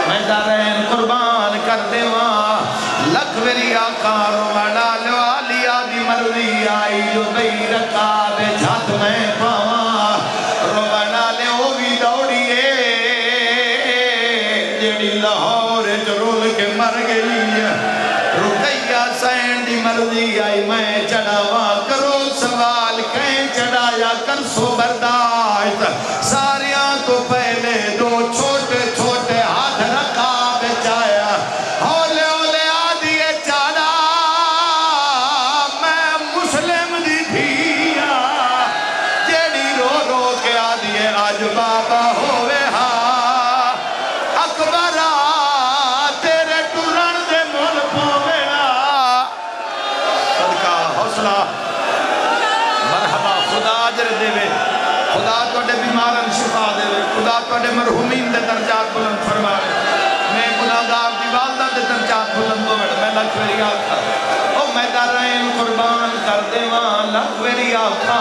میں دارین قربان کر دے ماں لکھ میری آقا روڑا لو آلی آدھی مرضی آئی جو بئی رکابے جھات میں پاواں روڑا لے وہ بھی دوڑیے جیڑی لاہور جرول کے مر گئی رکیہ سین دی مرضی آئی میں چڑھاواں کرو سوال کہیں چڑھایا کر سو برداشت ساریاں تو پہلے دو چھوٹے چھوٹے ہاتھ رکابے چایا ہولے ہولے آدھیے چاڑا میں مسلم دی دھیا جیڑی رو رو کے آدھیے آج بابا ہوئے ہاں مرحومین دے درجات بلند فرماوے میں گناہگار دی والدہ دے درجات بلند ہو میں لکھ ویری آکھا او میں دارین قربان کر دیواں لکھ ویری آکھا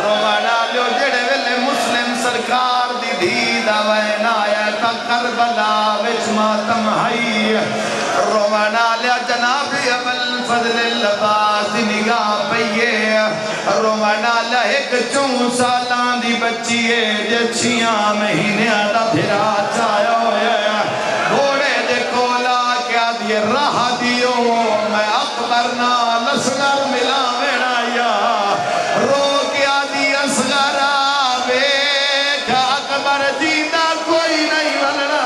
روانہ لیو جڑے ویلے مسلم سرکار دی دید آوین آیا تا کربلا وچ ماتم ہائی روانہ لیا جنابی ابل فضل اللباس نگاہ پئیے روانہ لیا ایک 4 سالان دی بچی ہے جے 6 مہینے آدھا پھرا چایا ہویا گھوڑے دے کولا کیا دیے راہ دیو میں اکبر نا لسگر ملا میڑا یا رو کیا دی اصغر آوے کہ اکبر جینا کوئی نہیں بننا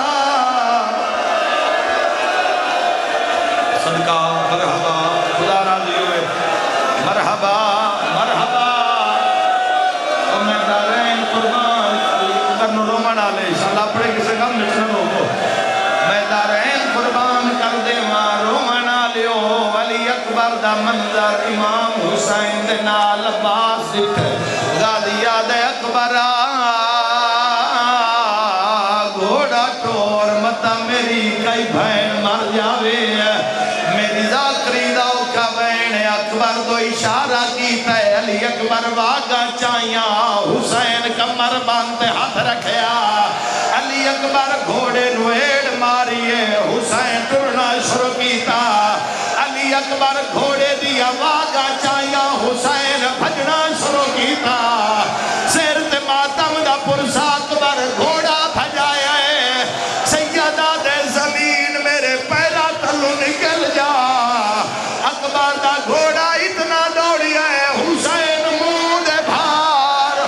صدقہ مرحبا خدا راضی ہوئے مرحبا مرحبا اور میں دارین قربان کرنو رومن آلے انشاءاللہ پڑھے کسے کم نچنن ہوگو میں دارین قربان کر دے ماں رومن آلے ہو ولی اکبر دا منظر امام حسین دے نال عباس دکھ غازیہ دے اکبر گھوڑا ٹور متا میری کئی بھین مر جاوے میری ذاکری داؤ کا بین اکبر دو اشارہ کیتا ہے علی اکبر واگا چاہیاں حسین کمر باندھتے ہاتھ رکھیا علی اکبر گھوڑے نویڑ ماریے حسین ٹرنا شروع کیتا علی اکبر گھوڑے دیا واگا چاہیاں حسین بھجنا شروع کیتا سیرت ماتم دا پرسا اکبر گھوڑا بھجایا ہے سیدہ دے زمین میرے پیرا تلو نکل جا اکبر دا گھوڑا اتنا دوڑیا ہے حسین منہ دے بھار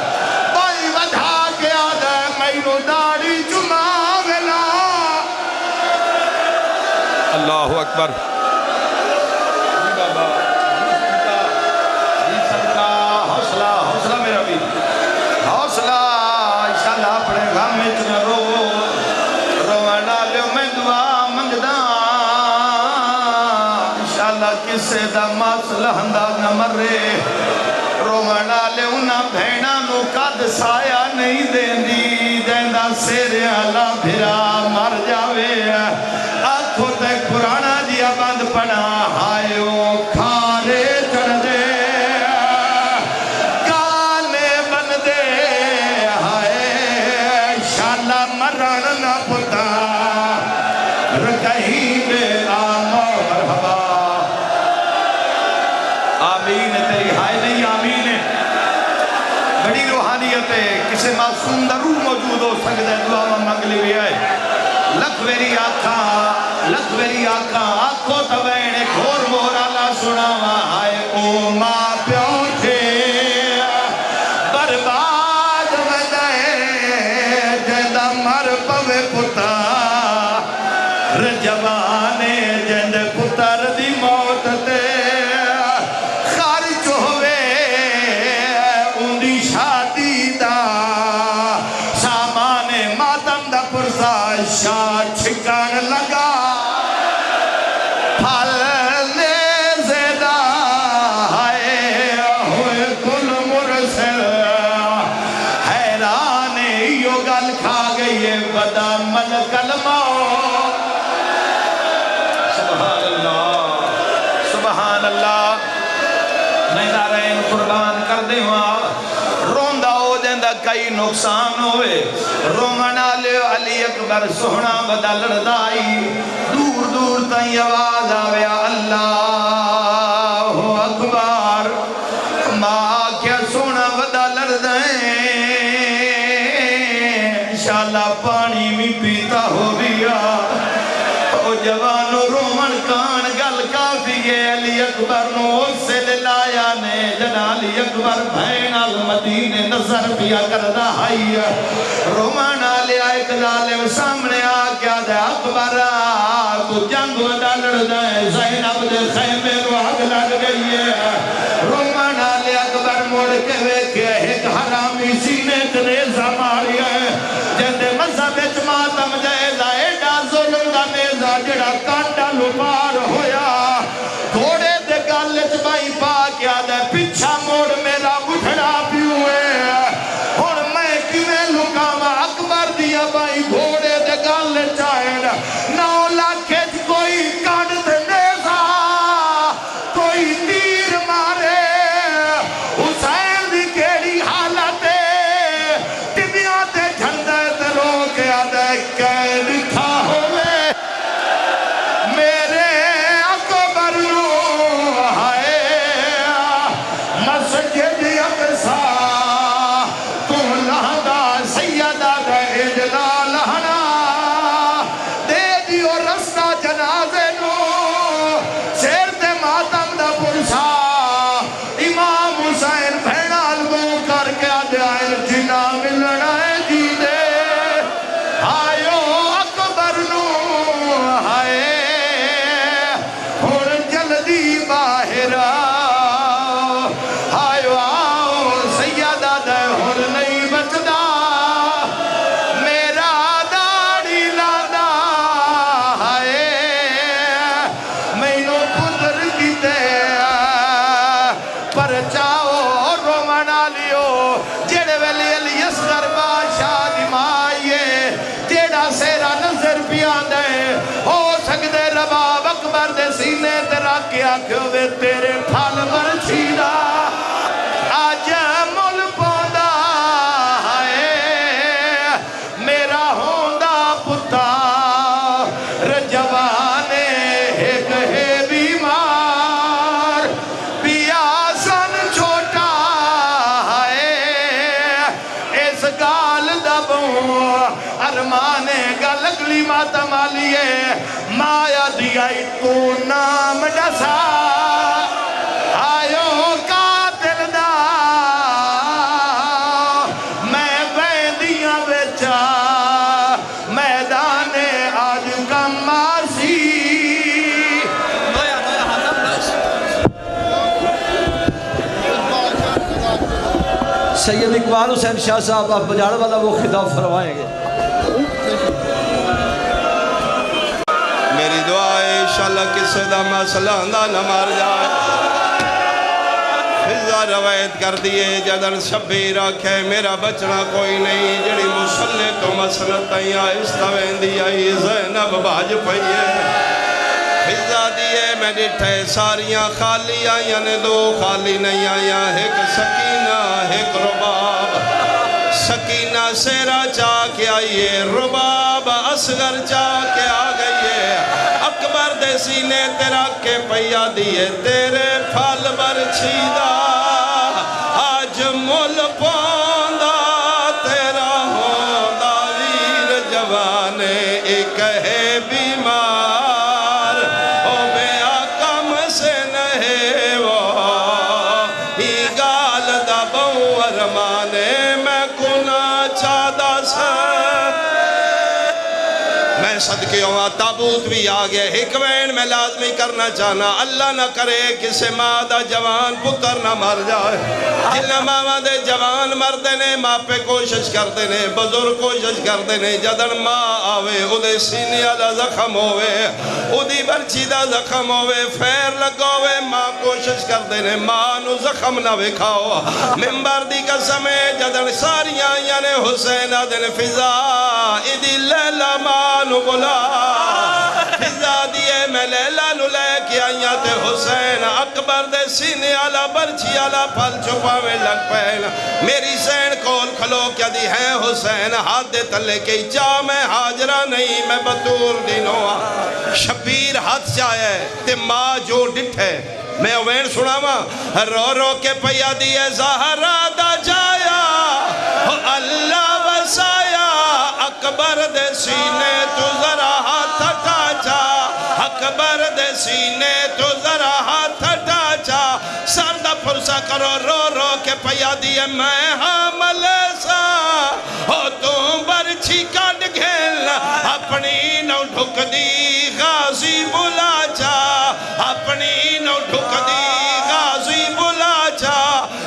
بائی وجھا کے آدھے مینو داڑی چماولا اللہ اکبر حوصلہ میرا بھی حوصلہ انشاءاللہ اپنے غم میں چنا رو روانہ لیو میں دعا منگدہ انشاءاللہ کسے دا مسئلہ انداز نہ مرے روانہ لیو نہ بھینا نو قد سایہ نہیں دیندی دیندہ سیرے اللہ بھرا مر جاوے آنکھوں تے قرآنہ دیا بند پڑا ہائیو کھارے چڑھ دے کسی معصوم دا روح موجود ہو سکتا ہے دعا میں مانگلی بھی ہے لکھ ویری آقا آنکھوں تبینے گھور مہرالا سناوا آئے او ماں پیوں تھے برباد مدائے جندہ مر پوے پتا رجوانے جند پتر دی موت تے خارج ہوئے ان دی شادی دا سامان ماتم دا پرسا شاہ چھکان لگا پھل زیدہ آئے ہوئے کل مرسل حیران یو گل کھا گئی بدا من کلمہ سبحان اللہ میں دارین قربان کر دے روندہ ہو جندہ کئی نقصان ہوئے رومنا لے علی اکبر سونا بدا لڑدائی دور دور تائیں آواز آوے اللہ اکبر ماں کیا سونا بدا لڑدائیں انشاءاللہ پانی بھی پیتا ہو گیا او جوانو رومن کان گل کافی ہے علی اکبر نو سے لایا نے جنا علی اکبر بھین المدین نظر پیا کردہ آئی رومن آلیا ایک ظالم سامنے آگیا دے اکبر تو جنگ ودا لڑ دے زینب دے خیمے رو آگ لگ گئی ہے رومن آلیا اکبر موڑ کے ویکھے ایک حرامی سینے تریزہ ماری ہے جندے مذہب اچماتم جائزہ ایڈا ظلم دا نیزہ جڑا کانٹا لپار ہویا گھوڑے دے گالچ بائی پا کیا دے پچھا موڑ میرا بٹھڑا پیوئے اور میں کیویں لکاوا اکبر دی ساریا بائی گھوڑے دے گل چائن 9 لاکھ کوئی کڈ تے نیزا کوئی تیر مارے حسین دی کیڑی حالت ٹبیاں تے جھنڈے تے رو کے آدھے کہ لکھا ہوئے میرے اکبر نو ہائے مسجد اقصی تو لہدا سیدہ دے اجلا لہنا دے دیو رستہ جنازے نو سیر تے ماتم دا پرسا امام حسین بھیڑا لگو کر کے آدھے آئے جنا ملنا ہے جی دے آئیو اکبر نو ہائے ہون جلدی باہر آئیو آؤ سیدہ دے ہون نہیں بچدا میرا داڑی لادا ہائے مینو پتر کیتے پر چاہو رومنا لیو جڑے ویلی علی اصغر بادشاہ دی مائیے جیڑا سیرا نظر پیان دے ہو سکدے رباب اکبر دے سینے تے راکے آکھو وے تیرے پھل برچیدہ آج مل پوندا ہائے میرا ہوندا پتر جوانے ایک ہے بیمار پیا سن چھوٹا ہائے اس گال دبوں ارمانے گل اگلی ماتم آلیے مایا دیائی تو نام ڈسا آئیو قاتل دا میں بیندیاں بچا میدان آج کم مارسی سید اقبال حسین شاہ صاحب آپ بجاڑ والا وہ خطاب فرمائیں گے. میری دعا ہے انشاءاللہ کسی دا مسئلہ اندہ نہ مار جائے فضا روایت کر دیئے جدن شبیر آکھے میرا بچنا کوئی نہیں جڑی مسلح تو مسلط آئیاں اس طوین دی آئی زینب باج پئیے فضا دیئے میں ڈٹھے ساریاں خالی آئیاں نے 2 خالی نہیں آئیاں ایک سکینہ ایک رباب سکینہ سیرا چاہ کے آئیے رباب اصغر چاہ کے آ گئیے اکبر دے سینے تیرا کے پیا دیئے تیرے پھل برچیدہ آج مل پوندا تیرا ہوندا ویر جوانے ایک ہے بیمار او بے آکم سے نہیں وہ ہی گال دا بہو ارمانے میں کنا چاہدہ سا میں صدقے ہوا تابوت بھی آگئے حکمین میں لازمی کرنا چاہنا اللہ نہ کرے کسے ماں دا جوان پتر نہ مر جائے جنہ ماں دے جوان مردے نے ماں پہ کوشش کردے نے بزرگ کوشش کردے نے جدن ماں آوے ادھے سینے والا زخم ہوئے ادھی برچی دا زخم ہوئے فیر لگوے ماں کوشش کردے نے ماں نو زخم نہ وکھاؤ ممبر دی قسمیں جدن ساریاں یعنی حسین آدھن فضا ادھی لیلہ ماں نو بلا فضا دیئے میں لیلہ نو لے کے آئیاں تے حسین اکبر دے سینے آلا برچی آلا پھل چھپا میں لگ پہنا میری زین کول کھلو کیا دی ہے حسین ہاتھ دے تلے کے چاہ میں حاجرہ نہیں میں بطور دینوں شبیر ہاتھ چاہے تے ماں جو ڈٹھے میں اوین سنا ماں رو رو کے پیا دیئے زہرہ دا جایا اللہ وسایا اکبر دے سینے تو ذرا ہاتھ ٹاچا اکبر دے سینے تو ذرا ہاتھ ٹاچا سردہ پرسا کرو رو رو کے پیا دیئے میں حامل سا ہو تم برچی کٹ گھل اپنی نو ڈھک دی غازی بلا چا اپنی نو ڈھک دی غازی بلا چا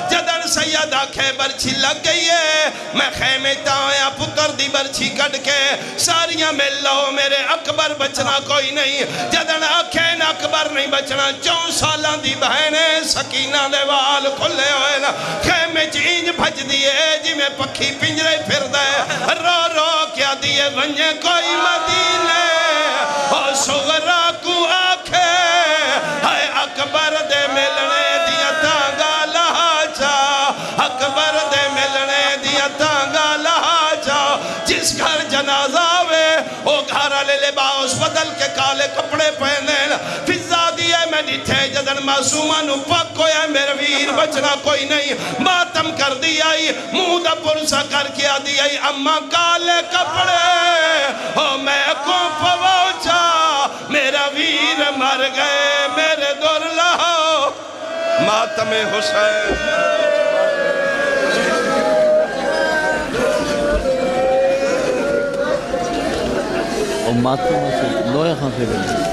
جدن سیدہ خیبر برچھی لگ گئی ہے میں خیمے تایا پتر دی برچھی کٹ کے ساریاں مل لو میرے اکبر بچنا کوئی نہیں جدن اکھین اکبر نہیں بچنا 4 سالاں دی بہنے سکینہ دے وال کھلے ہوئے نا خیمے چینج بھج دیئے جی میں پکھی پنجرے پھر دے رو رو کیا دیئے ونجے کوئی مدینے اور صغرا کو آکھے ہائے اکبر دے ملنے دیا تانگا لہا جا اکبر دے ملنے دیا تانگا لہا جا جس گھر جنازہ ہوئے وہ گھر والے لباس بدل کے کالے کپڑے پہنے فضا دیئے میں ڈٹھے جدن معصومہ نو پک ہویا میرے ویر بچنا کوئی نہیں ماتم کر دیا منہ دا پرسا کر کیا دیا اما کالے کپڑے او میں کو پوچھا میرا ویر مر گئے میرے دور لہو ماتم حسین اور ماتم سے لویا خان سے بلے